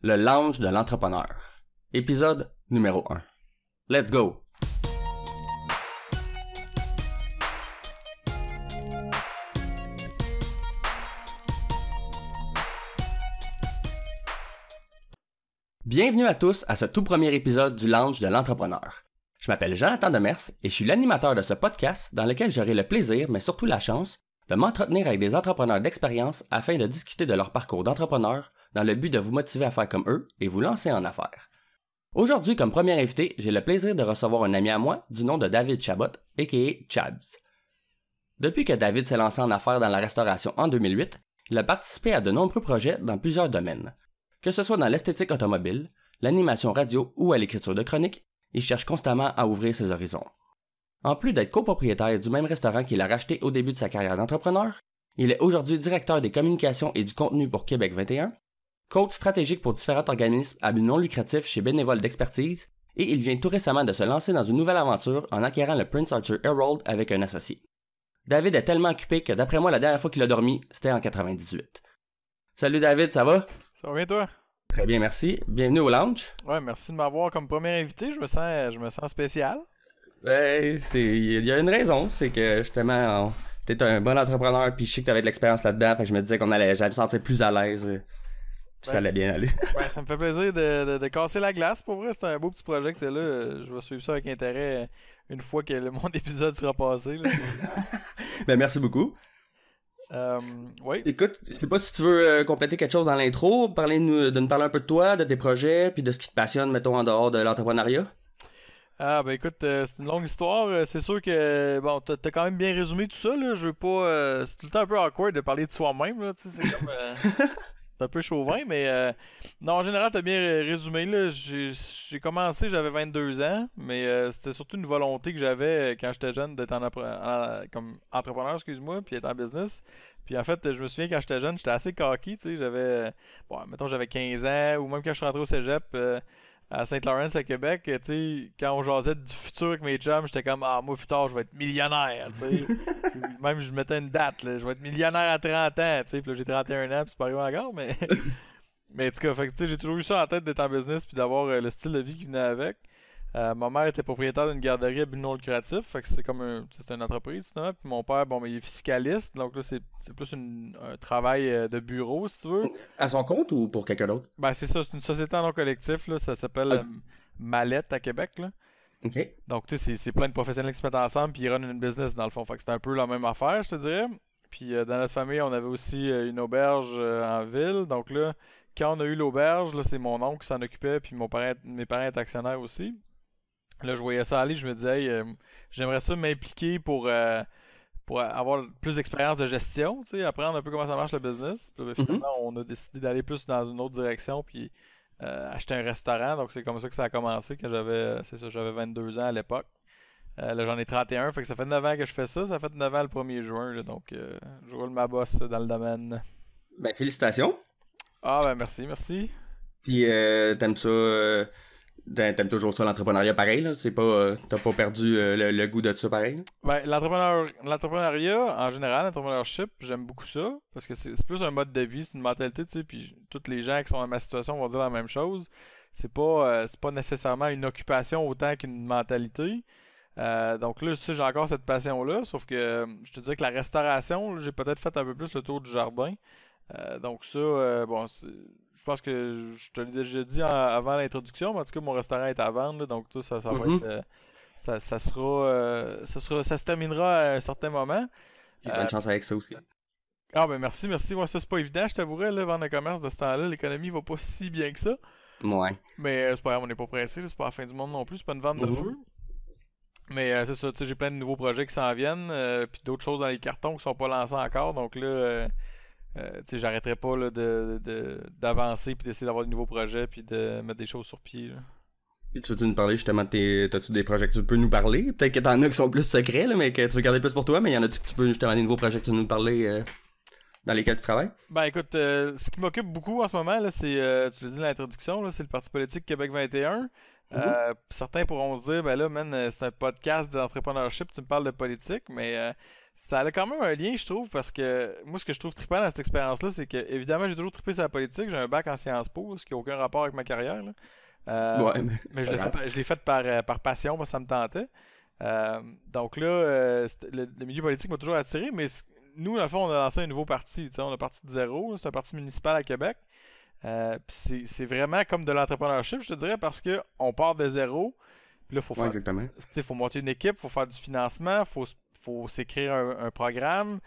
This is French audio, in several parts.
Le lounge de l'entrepreneur. Épisode numéro 1. Let's go! Bienvenue à tous à ce tout premier épisode du lounge de l'entrepreneur. Je m'appelle Jonathan Demers et je suis l'animateur de ce podcast dans lequel j'aurai le plaisir, mais surtout la chance, de m'entretenir avec des entrepreneurs d'expérience afin de discuter de leur parcours d'entrepreneur dans le but de vous motiver à faire comme eux et vous lancer en affaires. Aujourd'hui, comme premier invité, j'ai le plaisir de recevoir un ami à moi du nom de David Chabot, a.k.a. Chabs. Depuis que David s'est lancé en affaires dans la restauration en 2008, il a participé à de nombreux projets dans plusieurs domaines. Que ce soit dans l'esthétique automobile, l'animation radio ou à l'écriture de chroniques, il cherche constamment à ouvrir ses horizons. En plus d'être copropriétaire du même restaurant qu'il a racheté au début de sa carrière d'entrepreneur, il est aujourd'hui directeur des communications et du contenu pour Québec 21, coach stratégique pour différents organismes à but non lucratif chez Bénévoles d'expertise, et il vient tout récemment de se lancer dans une nouvelle aventure en acquérant le Prince Arthur Herald avec un associé. David est tellement occupé que d'après moi la dernière fois qu'il a dormi, c'était en 98. Salut David, ça va? Ça va bien toi? Très bien, merci. Bienvenue au lounge. Ouais, merci de m'avoir comme premier invité. Je me sens spécial. Il y a une raison, c'est que justement, t'es un bon entrepreneur, puis je sais que t'avais de l'expérience là-dedans, fait que je me disais j'allais me sentir plus à l'aise, puis ça allait bien aller. Ouais, ça me fait plaisir de casser la glace. Pour vrai, c'est un beau petit projet que t'as là. Je vais suivre ça avec intérêt une fois que mon épisode sera passé. Là. Ben merci beaucoup. Oui. Écoute, je sais pas si tu veux compléter quelque chose dans l'intro, de nous parler un peu de toi, de tes projets, puis de ce qui te passionne, mettons, en dehors de l'entrepreneuriat. Ah ben écoute, c'est une longue histoire. C'est sûr que bon, t'as quand même bien résumé tout ça. Là. Je veux pas. C'est tout le temps un peu awkward de parler de soi-même. Là. C'est comme. C'est un peu chauvin, mais non, en général, t'as bien résumé. Là. J'ai commencé, j'avais 22 ans, mais c'était surtout une volonté que j'avais quand j'étais jeune d'être comme entrepreneur, excuse-moi, puis être en business. Puis en fait, je me souviens quand j'étais jeune, j'étais assez cocky, tu sais, mettons, j'avais 15 ans, ou même quand je suis rentré au cégep à Saint-Laurent, à Québec, tu sais, quand on jasait du futur avec mes chums, j'étais comme, moi plus tard, je vais être millionnaire, tu sais. Même je mettais une date, là, je vais être millionnaire à 30 ans, tu sais, puis là j'ai 31 ans, puis c'est pas arrivé encore, mais mais en tout cas, fait que, tu sais, j'ai toujours eu ça en tête d'être en business puis d'avoir le style de vie qui venait avec. Ma mère était propriétaire d'une garderie à but non lucratif, fait que c'est une entreprise, finalement. Puis mon père, bon, mais il est fiscaliste, donc là, c'est plus un travail de bureau, si tu veux. À son compte ou pour quelqu'un d'autre? Ben, c'est ça, c'est une société en non collectif, là, ça s'appelle Mallette à Québec, là. OK. Donc, tu sais, c'est plein de professionnels qui se mettent ensemble, puis ils runnent une business, dans le fond. Fait que c'est un peu la même affaire, je te dirais. Puis dans notre famille, on avait aussi une auberge en ville, donc là, quand on a eu l'auberge, là, c'est mon oncle qui s'en occupait, puis mes parents étaient actionnaires aussi. Là, je voyais ça aller, je me disais, hey, j'aimerais ça m'impliquer pour avoir plus d'expérience de gestion, tu sais, apprendre un peu comment ça marche le business. Puis finalement, on a décidé d'aller plus dans une autre direction, puis acheter un restaurant. Donc, c'est comme ça que ça a commencé quand j'avais 22 ans à l'époque. Là, j'en ai 31, fait que ça fait 9 ans que je fais ça. Ça fait 9 ans le 1er juin, là, donc je roule ma bosse dans le domaine. Ben, félicitations. Ah, ben merci, merci. Puis, t'aimes toujours ça, l'entrepreneuriat pareil, là? T'as pas perdu le goût de ça pareil? Ben, l'entrepreneuriat, en général, l'entrepreneurship, j'aime beaucoup ça, parce que c'est plus un mode de vie, c'est une mentalité, tu sais, puis tous les gens qui sont dans ma situation vont dire la même chose. C'est pas nécessairement une occupation autant qu'une mentalité. Donc là, j'ai encore cette passion-là, sauf que je te dirais que la restauration, là, j'ai peut-être fait un peu plus le tour du jardin. Donc ça, bon, je pense que je te l'ai déjà dit avant l'introduction, mais en tout cas, mon restaurant est à vendre, là, donc tout ça va être... ça se terminera à un certain moment. Et bonne chance avec ça aussi. Ah ben merci. Moi, ça, c'est pas évident, je t'avouerais, là, vendre un commerce de ce temps-là, l'économie va pas si bien que ça. Ouais. Mais c'est pas grave, on n'est pas pressé, là, c'est pas la fin du monde non plus, c'est pas une vente de feu. Mais c'est ça, tu sais, j'ai plein de nouveaux projets qui s'en viennent, puis d'autres choses dans les cartons qui sont pas lancés encore, donc là... tu sais, j'arrêterai pas là, d'avancer puis d'essayer d'avoir de nouveaux projets puis de mettre des choses sur pied. Là. Puis tu veux nous parler justement t'as-tu des projets que tu peux nous parler? Peut-être que t'en as qui sont plus secrets, là, mais que tu veux garder plus pour toi, mais il y en a-tu que tu peux justement des nouveaux projets que tu veux nous parler dans lesquels tu travailles? Ben écoute, ce qui m'occupe beaucoup en ce moment, là, c'est, tu l'as dit dans l'introduction, là, c'est le Parti politique Québec 21. Certains pourront se dire, ben là, man, c'est un podcast d'entrepreneurship, tu me parles de politique, mais Ça a quand même un lien, je trouve, parce que moi, ce que je trouve trippant dans cette expérience-là, c'est que, évidemment, j'ai toujours trippé sur la politique. J'ai un bac en Sciences Po, ce qui n'a aucun rapport avec ma carrière, là. Ouais, mais Mais pas grave. je l'ai fait par passion, parce que ça me tentait. Donc là, le milieu politique m'a toujours attiré, mais nous, dans le fond, on a lancé un nouveau parti. Tu sais, on a parti de zéro. C'est un parti municipal à Québec. Puis c'est vraiment comme de l'entrepreneurship, je te dirais, parce que on part de zéro. Puis là, Ouais, exactement. faut monter une équipe, faut faire du financement, faut s'écrire un programme,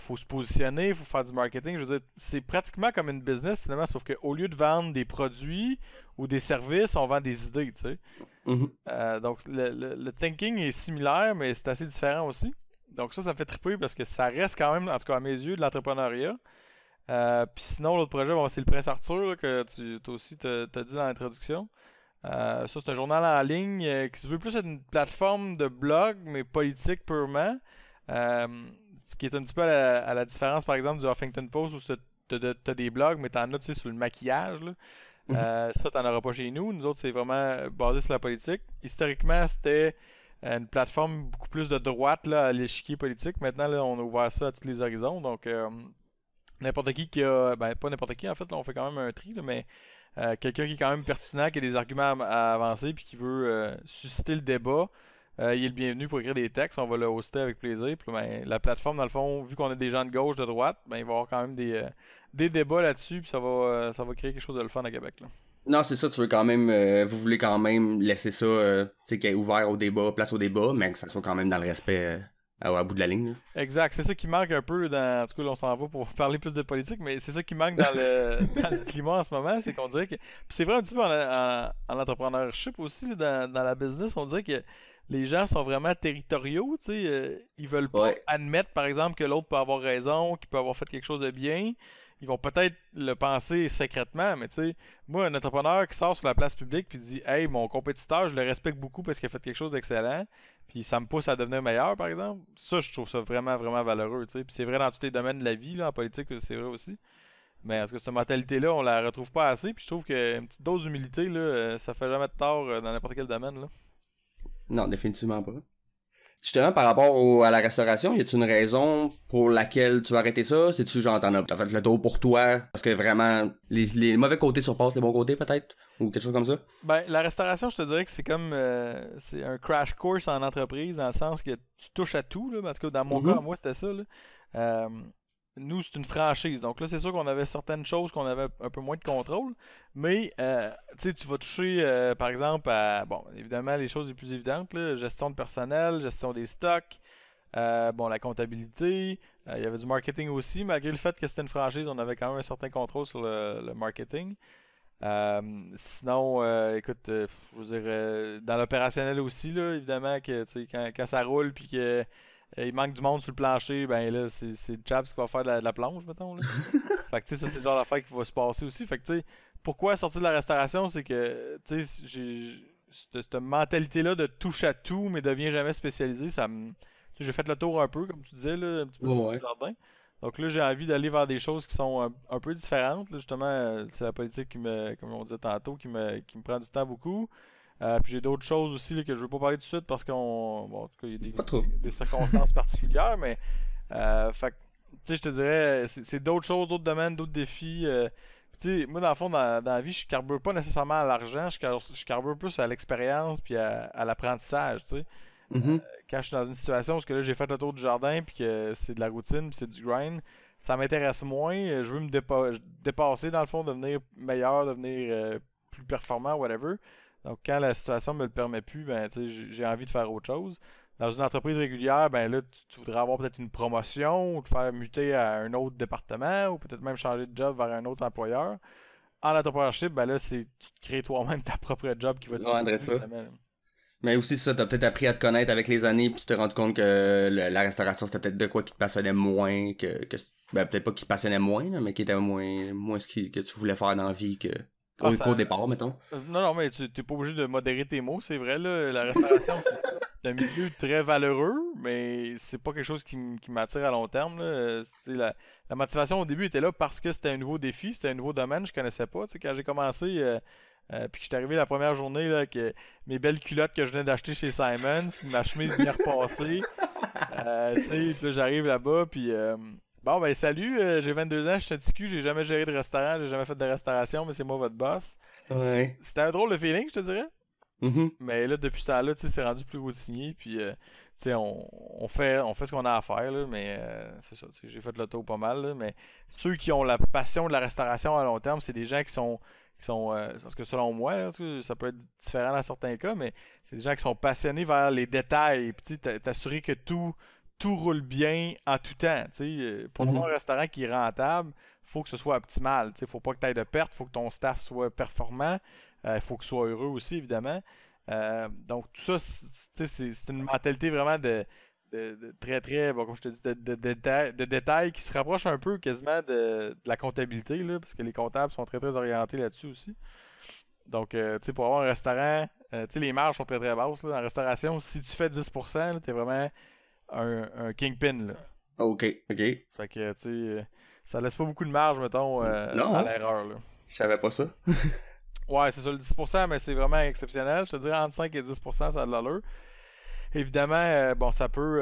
faut se positionner, faut faire du marketing. Je veux dire, c'est pratiquement comme une business, finalement, sauf qu'au lieu de vendre des produits ou des services, on vend des idées, tu sais. Mhm. Donc, le thinking est similaire, mais c'est assez différent aussi. Donc ça me fait triper parce que ça reste quand même, en tout cas à mes yeux, de l'entrepreneuriat. Puis sinon, l'autre projet, bon, c'est le Prince Arthur là, que toi aussi t'as dit dans l'introduction. Ça, c'est un journal en ligne qui se veut plus être une plateforme de blog, mais politique purement. Euh, Ce qui est un petit peu à la différence, par exemple, du Huffington Post où t'as des blogs, mais t'en as, tu sais, sur le maquillage, là. Mhm. Ça, t'en auras pas chez nous. Nous autres, c'est vraiment basé sur la politique. Historiquement, c'était une plateforme beaucoup plus de droite là, à l'échiquier politique. Maintenant, là, on a ouvert ça à tous les horizons. Donc, n'importe qui a. Ben, pas n'importe qui, en fait, là, on fait quand même un tri, là, mais quelqu'un qui est quand même pertinent, qui a des arguments à avancer, puis qui veut susciter le débat, il est le bienvenu pour écrire des textes. On va le hoster avec plaisir. Puis, ben, la plateforme, dans le fond, vu qu'on a des gens de gauche, de droite, ben, il va y avoir quand même des débats là-dessus, puis ça va créer quelque chose de le fun à Québec. Là. Non, c'est ça, tu veux quand même, vous voulez quand même laisser ça, tu sais, qu'il est ouvert au débat, place au débat, mais que ça soit quand même dans le respect à bout de la ligne. Là. Exact, c'est ça qui manque un peu dans. En tout cas, là, on s'en va pour parler plus de politique, mais c'est ça qui manque dans dans le climat en ce moment, c'est qu'on dirait que. Puis c'est vrai un petit peu en entrepreneurship aussi, là, dans la business, on dirait que les gens sont vraiment territoriaux, tu sais. Ils veulent pas Ouais. admettre, par exemple, que l'autre peut avoir raison, qu'il peut avoir fait quelque chose de bien. Ils vont peut-être le penser secrètement, mais tu sais, moi, un entrepreneur qui sort sur la place publique puis dit Hey, mon compétiteur, je le respecte beaucoup parce qu'il a fait quelque chose d'excellent, puis ça me pousse à devenir meilleur, par exemple. Ça, je trouve ça vraiment, vraiment valeureux, tu sais. Puis c'est vrai dans tous les domaines de la vie, là, en politique, c'est vrai aussi. Mais en tout cas, cette mentalité-là, on la retrouve pas assez, puis je trouve qu'une petite dose d'humilité, là, ça fait jamais de tort dans n'importe quel domaine, là. Non, définitivement pas. Justement, par rapport à la restauration, y a-t-il une raison pour laquelle tu vas arrêter ça? C'est-tu genre t'as fait le tour pour toi? Parce que vraiment, les mauvais côtés surpassent les bons côtés, peut-être? Ou quelque chose comme ça? Ben, la restauration, je te dirais que c'est comme c'est un crash course en entreprise, dans le sens que tu touches à tout, là. En tout cas, dans mon cas, Mhm. moi, c'était ça, là. Euh, Nous, c'est une franchise. Donc là, c'est sûr qu'on avait certaines choses qu'on avait un peu moins de contrôle. Mais, tu sais, tu vas toucher, par exemple, à, bon, évidemment, les choses les plus évidentes, là, gestion de personnel, gestion des stocks, bon, la comptabilité. Il y avait du marketing aussi. Malgré le fait que c'était une franchise, on avait quand même un certain contrôle sur le marketing. Sinon, écoute, je veux dire, dans l'opérationnel aussi, là, évidemment, que, tu sais, quand ça roule puis que il manque du monde sur le plancher, ben là, c'est le Chaps qui va faire de la plonge, mettons, là. Fait que, tu sais, ça, c'est le genre d'affaire qui va se passer aussi. Fait que, tu sais, pourquoi sortir de la restauration, c'est que, tu sais, j'ai cette mentalité-là de touche à tout, mais devient jamais spécialisé, ça me. Tu sais, j'ai fait le tour un peu, comme tu disais, là, un petit peu Ouais, le tour du ouais. jardin. Donc là, j'ai envie d'aller vers des choses qui sont un peu différentes. Là, justement, c'est la politique comme on disait tantôt, qui me prend du temps beaucoup. Puis j'ai d'autres choses aussi là, que je veux pas parler tout de suite parce qu'on. Bon, en tout cas, il y a Pas trop. des circonstances particulières, mais. Fait que, tu sais, je te dirais, c'est d'autres choses, d'autres domaines, d'autres défis. Tu sais, moi, dans le fond, dans la vie, je carbure pas nécessairement à l'argent, je carbure plus à l'expérience puis à l'apprentissage, tu sais. Mhm. Quand je suis dans une situation où là, j'ai fait le tour du jardin puis que c'est de la routine puis c'est du grind, ça m'intéresse moins. Je veux me dépasser, dans le fond, devenir meilleur, devenir plus performant, whatever. Donc, quand la situation me le permet plus, ben, tu sais, j'ai envie de faire autre chose. Dans une entreprise régulière, ben là, tu voudrais avoir peut-être une promotion ou te faire muter à un autre département ou peut-être même changer de job vers un autre employeur. En entrepreneurship, ben là, tu te crées toi-même ta propre job qui va te Ouais, stimuler, André, ça. évidemment. Mais aussi, ça, t'as peut-être appris à te connaître avec les années, puis tu t'es rendu compte que la restauration, c'était peut-être de quoi qui te passionnait moins, ben, peut-être pas qui te passionnait moins, là, mais qui était moins que tu voulais faire dans la vie Ah, qu'au ça, départ, mettons. Non, non, mais tu t'es pas obligé de modérer tes mots, c'est vrai, là. La restauration, c'est un milieu très valeureux, mais c'est pas quelque chose qui m'attire à long terme, là. La motivation au début était là parce que c'était un nouveau défi, c'était un nouveau domaine, je connaissais pas. Tu sais, quand j'ai commencé, Puis que je suis arrivé la première journée là, avec mes belles culottes que je venais d'acheter chez Simons, puis ma chemise bien repassée. Tu sais, puis là, j'arrive là-bas, puis bon, ben salut, j'ai 22 ans, je suis un petit cul, j'ai jamais géré de restaurant, j'ai jamais fait de restauration, mais c'est moi votre boss. Ouais. C'était un drôle de feeling, je te dirais. Mhm. Mais là, depuis ce temps-là, tu sais, c'est rendu plus routinier, puis tu sais, on fait ce qu'on a à faire, là, mais c'est ça, tu sais, j'ai fait le tour pas mal, là, mais ceux qui ont la passion de la restauration à long terme, c'est des gens qui sont parce que selon moi, là, tu sais, ça peut être différent dans certains cas, mais c'est des gens qui sont passionnés vers les détails, puis tu sais, t'assurer que tout roule bien en tout temps, tu sais, pour avoir Mhm. un restaurant qui est rentable, faut que ce soit optimal, tu sais, faut pas que tu aies de pertes, faut que ton staff soit performant, il faut qu'il soit heureux aussi, évidemment. Donc, tout ça, c'est une mentalité vraiment de très, très, bon, comme je te dis, de détails qui se rapproche un peu quasiment de la comptabilité, là, parce que les comptables sont très, très orientés là-dessus aussi. Donc, tu sais, pour avoir un restaurant, tu sais, les marges sont très, très basses. Là. En restauration, si tu fais 10%, tu es vraiment un kingpin. Là. OK, OK. Fait que, tu sais, ça laisse pas beaucoup de marge, mettons, Non, à hein? l'erreur. Là. Je savais pas ça. Ouais, c'est ça, le 10%, mais c'est vraiment exceptionnel. Je te dirais entre 5 et 10%, ça a de l'allure. Évidemment, bon, ça peut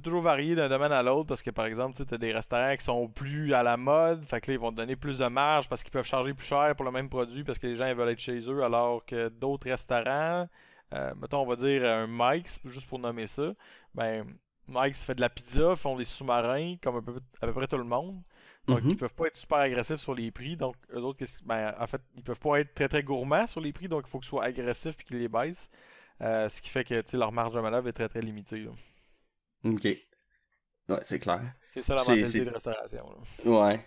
toujours varier d'un domaine à l'autre parce que, par exemple, tu as des restaurants qui sont plus à la mode, fait que là, ils vont te donner plus de marge parce qu'ils peuvent charger plus cher pour le même produit parce que les gens ils veulent être chez eux, alors que d'autres restaurants, mettons, on va dire un Mike's, juste pour nommer ça, ben, Mike's fait de la pizza, font des sous-marins, comme à peu près tout le monde. Donc, ils Mhm. peuvent pas être super agressifs sur les prix. Donc, eux autres, ben, en fait, ils peuvent pas être très très gourmands sur les prix. Donc, il faut qu'ils soient agressifs et qu'ils les baissent. Ce qui fait que tu sais, leur marge de manœuvre est très très limitée. Là. OK. Ouais, c'est clair. C'est ça la C'est, mentalité c'est... de restauration. Là. Ouais.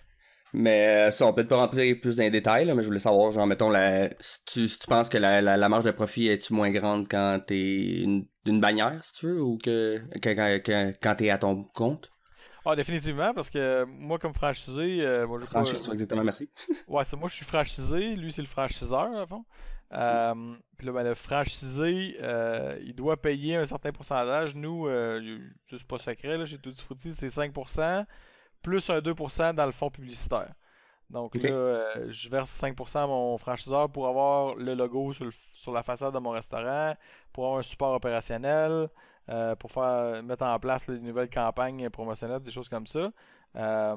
Mais ça, on peut peut-être pas rentrer plus dans les détails, là, mais je voulais savoir, genre, mettons, si tu penses que la marge de profit est-tu moins grande quand t'es une bannière, si tu veux, ou quand t'es à ton compte? Ah, définitivement, parce que moi, comme franchisé, moi, j'ai pas. Franchise, ouais, exactement, merci. Ouais, c'est moi, je suis franchisé. Lui, c'est le franchiseur, à fond. Puis là, ben, le franchisé, il doit payer un certain pourcentage. Nous, c'est pas secret, là, chez Tutti Frutti, c'est 5% plus un 2% dans le fonds publicitaire. Donc là, OK. je verse 5% à mon franchiseur pour avoir le logo sur la façade de mon restaurant, pour avoir un support opérationnel, pour mettre en place les nouvelles campagnes promotionnelles, des choses comme ça. Euh,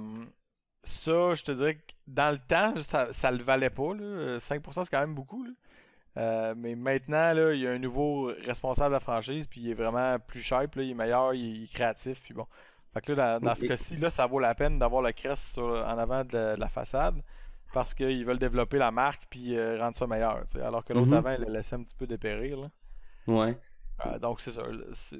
Ça, je te dirais que dans le temps, ça le valait pas. Là. 5% c'est quand même beaucoup. Là. Mais maintenant, là, il y a un nouveau responsable de la franchise, puis il est vraiment plus cher, puis là, il est meilleur, il est créatif, puis bon. Fait que là, dans ce OK. cas-ci, là, ça vaut la peine d'avoir le crest en avant de la façade, parce qu'ils veulent développer la marque, puis rendre ça meilleur, tu sais. Alors que l'autre Mhm. avant, il l'a laissé un petit peu dépérir, là. Ouais. Donc, c'est ça. C'est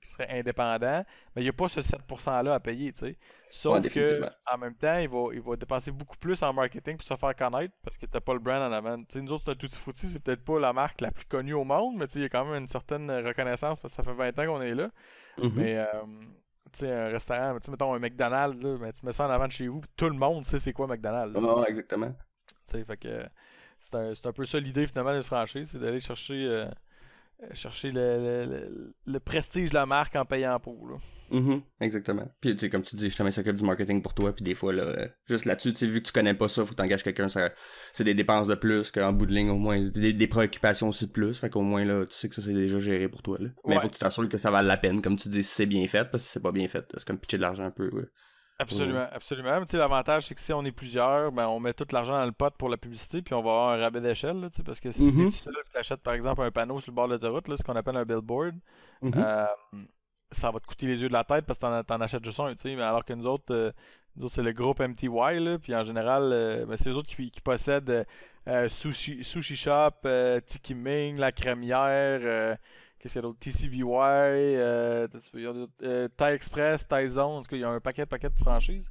qui serait indépendant, mais il n'y a pas ce 7% là à payer, tu sais. Ouais, Sauf que définitivement. en même temps, il va dépenser beaucoup plus en marketing pour se faire connaître parce que t'as pas le brand en avant. Tu sais, nous autres, c'est un Tutti Frutti, c'est peut-être pas la marque la plus connue au monde, mais tu sais, il y a quand même une certaine reconnaissance parce que ça fait 20 ans qu'on est là. Mhm. Mais tu sais, un restaurant, tu sais, mettons un McDonald's, là, ben, tu mets ça en avant de chez vous, puis tout le monde sait c'est quoi McDonald's. Là. Ouais, exactement. Tu sais, fait que c'est un peu ça l'idée finalement de franchise, c'est d'aller chercher le prestige de la marque en payant pour. Là. Mhm. Exactement. Puis, tu sais, comme tu dis, justement, il s'occupe du marketing pour toi, puis des fois, là, juste là-dessus, tu sais, vu que tu connais pas ça, faut que t'engages quelqu'un, c'est des dépenses de plus, qu'en bout de ligne, au moins, des préoccupations aussi de plus, fait qu'au moins, là, tu sais que ça, c'est déjà géré pour toi, là. Mais il faut Ouais, que tu t'assures que ça vale la peine, comme tu dis, si c'est bien fait, parce que si c'est pas bien fait, c'est comme pitcher de l'argent un peu, ouais. absolument, absolument. Mais tu sais, l'avantage, c'est que si on est plusieurs, ben, on met tout l'argent dans le pot pour la publicité, puis on va avoir un rabais d'échelle, là, tu sais, parce que si t'es tout Mhm. seul, tu achètes par exemple un panneau sur le bord de l'autoroute, là, ce qu'on appelle un billboard, Mhm. euh, ça va te coûter les yeux de la tête parce que t'en achètes juste un, tu sais. Mais alors que nous autres, c'est le groupe MTY, là, puis en général, ben, c'est eux autres qui possèdent Sushi Shop, Tiki Ming, La Crémière, qu'est-ce qu'il y a d'autre? TCBY, il y a Thai Express, Thai Zone, en tout cas, il y a un paquet de franchises.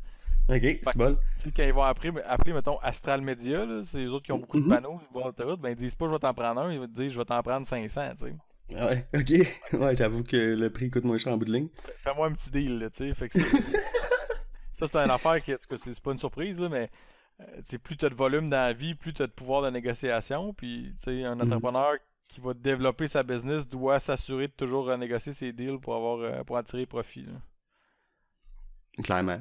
Ok, Fait c'est que, bon. tu sais, quand ils vont appeler, mettons, Astral Media, là, c'est les autres qui ont beaucoup de Mhm. panneaux sur le bord de l'autoroute, ben ils disent pas je vais t'en prendre un, ils vont te dire je vais t'en prendre 500, tu sais. Ouais, ok. Ouais, j'avoue que le prix coûte moins cher en bout de ligne. Fais-moi un petit deal, là, tu sais. Fait que ça, c'est une affaire qui, en tout cas, c'est pas une surprise, là, mais tu sais, plus tu as de volume dans la vie, plus tu as de pouvoir de négociation. Puis, tu sais, un Mhm. entrepreneur qui va développer sa business doit s'assurer de toujours renégocier ses deals pour en tirer profit. Là. Clairement.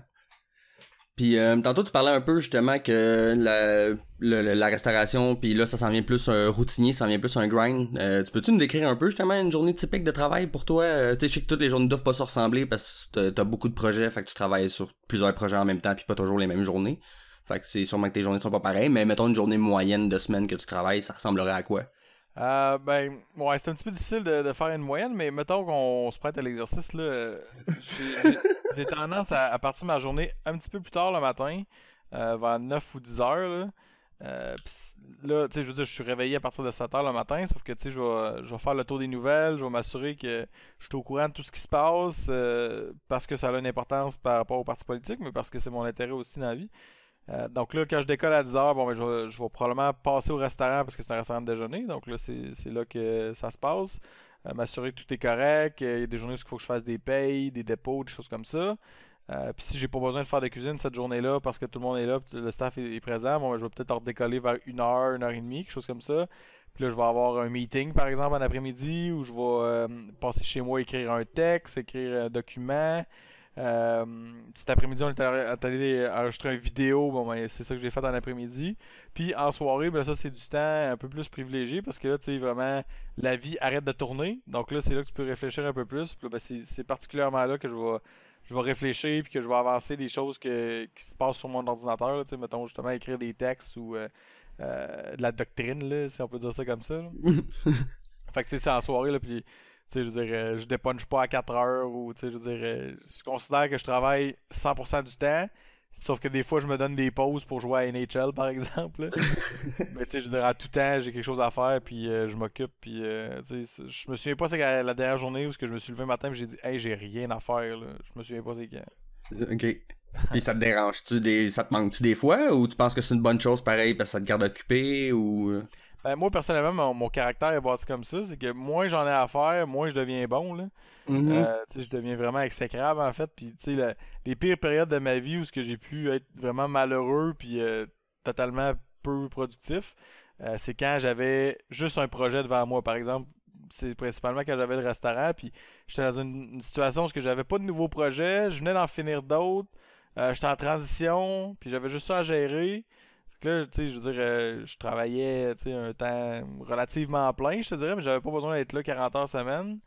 Puis tantôt tu parlais un peu justement que la restauration, puis là ça s'en vient plus un routinier, ça s'en vient plus un grind. Tu peux-tu nous décrire un peu justement une journée typique de travail pour toi? Tu sais, je sais que toutes les journées ne doivent pas se ressembler parce que t'as beaucoup de projets, fait que tu travailles sur plusieurs projets en même temps puis pas toujours les mêmes journées. Fait que c'est sûrement que tes journées sont pas pareilles, mais mettons une journée moyenne de semaine que tu travailles, ça ressemblerait à quoi? Ouais, c'est un petit peu difficile de faire une moyenne, mais mettons qu'on se prête à l'exercice, là. J'ai tendance à partir de ma journée un petit peu plus tard le matin, vers 9 ou 10 heures, là. Là, tu sais, je veux dire, je suis réveillé à partir de 7 heures le matin, sauf que, tu sais, je vais faire le tour des nouvelles, je vais m'assurer que je suis au courant de tout ce qui se passe, parce que ça a une importance par rapport aux partis politiques, mais parce que c'est mon intérêt aussi dans la vie. Donc là, quand je décolle à 10h, bon, ben, je vais probablement passer au restaurant parce que c'est un restaurant de déjeuner. Donc là, c'est là que ça se passe. M'assurer que tout est correct. Il y a des journées où il faut que je fasse des payes, des dépôts, des choses comme ça. Puis si j'ai pas besoin de faire de cuisine cette journée-là parce que tout le monde est là, puis le staff est présent, bon, ben, je vais peut-être redécoller vers 1 heure et demie, quelque chose comme ça. Puis là, je vais avoir un meeting, par exemple, en après-midi, où je vais passer chez moi, écrire un texte, écrire un document. Cet après-midi, on est allé enregistrer une vidéo. Bon, ben, c'est ça que j'ai fait en après-midi. Puis en soirée, ben, ça, c'est du temps un peu plus privilégié parce que là, tu sais, vraiment, la vie arrête de tourner. Donc là, c'est là que tu peux réfléchir un peu plus. Puis là, ben, c'est particulièrement là que je vais réfléchir puis que je vais avancer des choses qui se passent sur mon ordinateur. Là, tu sais, mettons, justement, écrire des textes ou de la doctrine, là, si on peut dire ça comme ça. Là. Fait que, tu sais, c'est en soirée, là, puis tu sais, je veux dire, je dépunche pas à 4 heures ou, tu sais, je veux dire, je considère que je travaille 100% du temps, sauf que des fois, je me donne des pauses pour jouer à NHL, par exemple. Là. Mais, tu sais, je veux dire, à tout temps, j'ai quelque chose à faire, puis je m'occupe, puis, tu sais, je me souviens pas c'est la dernière journée où je me suis levé le matin et j'ai dit, hey, j'ai rien à faire, là. Je me souviens pas c'est quand. Ok. Puis ça te dérange-tu ça te manque-tu des fois ou tu penses que c'est une bonne chose pareil parce que ça te garde occupé ou. Ben, moi, personnellement, mon caractère est bâti comme ça. C'est que moins j'en ai à faire, moins je deviens bon. Là. Mhm. Tu sais, je deviens vraiment exécrable, en fait. Puis, tu sais, les pires périodes de ma vie où ce que j'ai pu être vraiment malheureux puis totalement peu productif, c'est quand j'avais juste un projet devant moi. Par exemple, c'est principalement quand j'avais le restaurant. Puis, j'étais dans une situation où j'avais pas de nouveaux projets. Je venais d'en finir d'autres. J'étais en transition. Puis, j'avais juste ça à gérer. Fait que là, tu sais, je veux dire, je travaillais, tu sais, un temps relativement plein, je te dirais, mais j'avais pas besoin d'être là 40 heures semaine.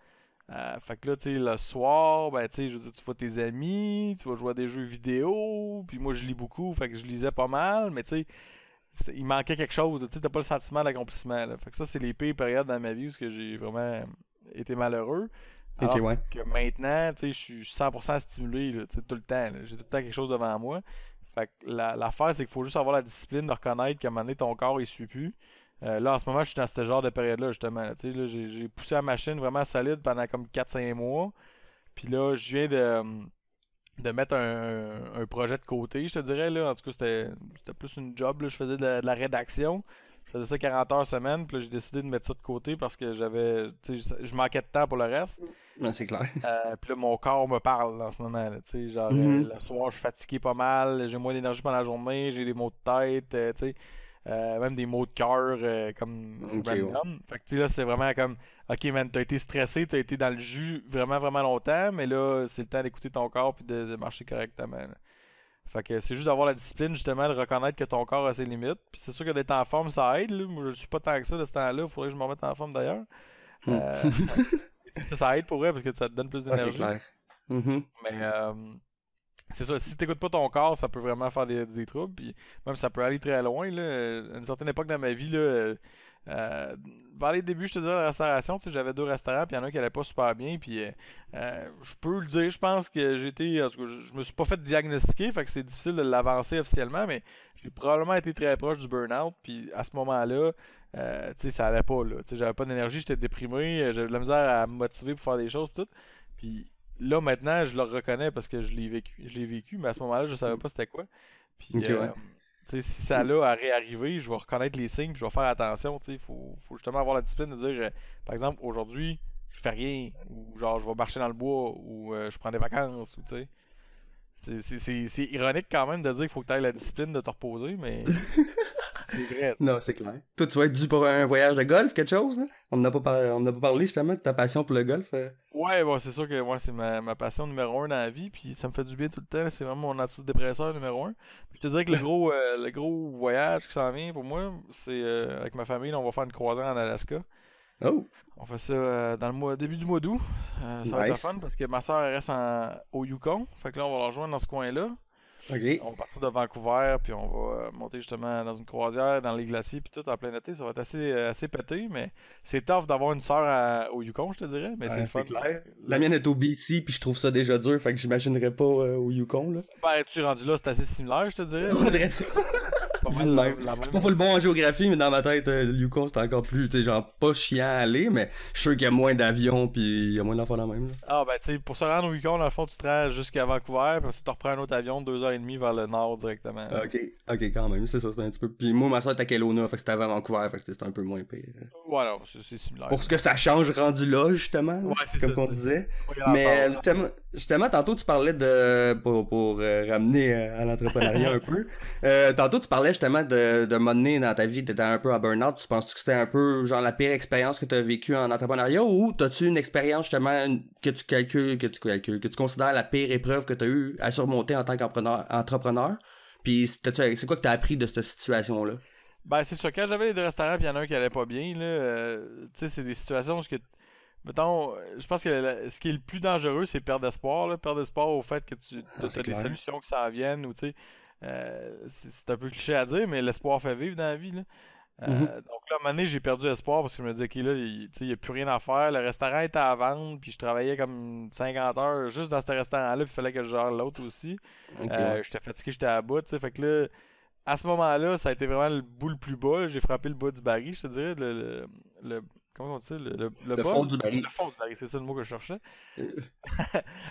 Fait que là, tu sais, le soir, ben, tu sais, je veux dire, tu vois tes amis, tu vas jouer à des jeux vidéo, puis moi, je lis beaucoup, fait que je lisais pas mal, mais tu sais, il manquait quelque chose, tu sais, t'as pas le sentiment d'accomplissement, là. Fait que ça, c'est les pires périodes dans ma vie où j'ai vraiment été malheureux. Ok, Alors ouais. que maintenant, tu sais, je suis 100% stimulé, là, tu sais, tout le temps, là. J'ai tout le temps quelque chose devant moi. Fait que l'affaire, c'est qu'il faut juste avoir la discipline de reconnaître qu'à un moment donné, ton corps, il suit plus. Là, en ce moment, je suis dans ce genre de période-là, justement. Là. Tu sais, là, j'ai poussé la machine vraiment solide pendant comme 4-5 mois. Puis là, je viens de mettre un projet de côté, je te dirais. Là. En tout cas, c'était plus une job. Là. Je faisais de la rédaction. Je faisais ça 40 heures semaine. Puis là, j'ai décidé de mettre ça de côté parce que je manquais de temps pour le reste. Ouais, c'est clair. Puis là, mon corps me parle en ce moment. Là, tu sais, genre, Mhm. le soir, je suis fatigué pas mal, j'ai moins d'énergie pendant la journée, j'ai des maux de tête, tu sais, même des maux de cœur comme Ok, ouais. random. Fait que tu sais, là, c'est vraiment comme, ok, man, t'as été stressé, t'as été dans le jus vraiment, vraiment longtemps, mais là, c'est le temps d'écouter ton corps puis de marcher correctement. Là. Fait que c'est juste d'avoir la discipline, justement, de reconnaître que ton corps a ses limites. Puis c'est sûr que d'être en forme, ça aide. Là. Moi, je suis pas tant que ça de ce temps-là. Faudrait que je me remette en forme d'ailleurs. Hmm. Euh, ça aide pour vrai parce que ça te donne plus Ouais, c'est d'énergie. clair. Mhm. Mais c'est ça, si t'écoutes pas ton corps, ça peut vraiment faire des troubles. Puis même ça peut aller très loin. Là. À une certaine époque dans ma vie, là, vers les débuts, je te disais, la restauration, tu sais, j'avais 2 restaurants, puis il y en a un qui allait pas super bien. Puis je peux le dire, je pense que j'étais. En tout cas, je me suis pas fait diagnostiquer, fait que c'est difficile de l'avancer officiellement, mais j'ai probablement été très proche du burn-out. Puis à ce moment-là, tu sais, ça allait pas. Là. Tu sais, j'avais pas d'énergie, j'étais déprimé, j'avais de la misère à me motiver pour faire des choses, tout. Puis là, maintenant, je le reconnais parce que je l'ai vécu, mais à ce moment-là, je savais pas c'était quoi. Puis, Ok, ouais. tu sais, si ça l'a à réarriver, je vais reconnaître les signes, puis je vais faire attention. Tu sais, faut justement avoir la discipline de dire, par exemple, aujourd'hui, je fais rien, ou genre, je vais marcher dans le bois, ou je prends des vacances, ou tu sais. C'est ironique quand même de dire qu'il faut que tu aies la discipline de te reposer, mais c'est vrai. Non, c'est clair. Toi, tu vas être dû pour un voyage de golf, quelque chose, là? On n'a pas, on n'a pas parlé, justement, de ta passion pour le golf. Ouais, bon, c'est sûr que c'est ma passion numéro 1 dans la vie, puis ça me fait du bien tout le temps. C'est vraiment mon antidépresseur numéro 1. Je te dirais que le gros voyage qui s'en vient pour moi, c'est avec ma famille, là, on va faire une croisière en Alaska. Oh! On fait ça dans début du mois d'août. Ça va être le Nice. fun parce que ma soeur reste au Yukon. Fait que là, on va la rejoindre dans ce coin-là. OK. On va partir de Vancouver, puis on va monter justement dans une croisière, dans les glaciers, puis tout en plein été. Ça va être assez pété, mais c'est tough d'avoir une sœur au Yukon, je te dirais, mais c'est le fun. C'est clair. La mienne est au BC, puis je trouve ça déjà dur, fait que j'imaginerais pas au Yukon, là. Ben, tu es rendu là, c'est assez similaire, je te dirais. Faudrait ça. Pas Vu mal de la même. même. Je suis pas full bon en géographie, mais dans ma tête, le Yukon, c'est encore plus, tu sais, genre, pas chiant à aller, mais je suis sûr qu'il y a moins d'avions, puis il y a moins d'enfants dans le même, là. Ah, ben, tu sais, pour se rendre au Yukon, dans le fond, tu te rends jusqu'à Vancouver, puis ensuite, tu reprends un autre avion de 2h30 vers le nord directement. Ok, quand même, c'est ça, c'est un petit peu. Puis moi, ma soeur est à Kelowna, fait que c'était avant Vancouver, fait que c'était un peu moins pire. Ouais, non, c'est similaire. Pour ce que ça change rendu là, justement, là, Ouais, c'est comme ça, qu'on c'est disait. ça. Mais justement, tantôt, tu parlais de. Pour ramener à l'entrepreneuriat un peu. Tantôt, tu parlais justement de moment donné dans ta vie, tu étais un peu à burn-out. Tu penses que c'était un peu genre la pire expérience que tu as vécue en entrepreneuriat ou t'as-tu une expérience justement que tu considères la pire épreuve que tu as eu à surmonter en tant qu'entrepreneur? Puis c'est quoi que tu as appris de cette situation-là? Ben, c'est sûr, quand j'avais les deux restaurants, puis il y en a un qui allait pas bien, là, tu sais, c'est des situations où mettons, je pense que ce qui est le plus dangereux, c'est perdre espoir, là. Perdre espoir au fait que tu as des solutions qui s'en viennent, ou tu sais, c'est un peu cliché à dire, mais l'espoir fait vivre dans la vie, là. Donc là, à un moment donné, j'ai perdu espoir parce que je me disais, OK, là, il n'y a plus rien à faire. Le restaurant était à vendre, puis je travaillais comme 50 heures juste dans ce restaurant-là, puis il fallait que je gère l'autre aussi. Ouais. J'étais fatigué, j'étais à bout, tu sais. Fait que là, à ce moment-là, ça a été vraiment le bout le plus bas, là. J'ai frappé le bas du baril, je te dirais. Comment on dit ça? Le bas, fond du baril. Le fond du baril, c'est ça le mot que je cherchais.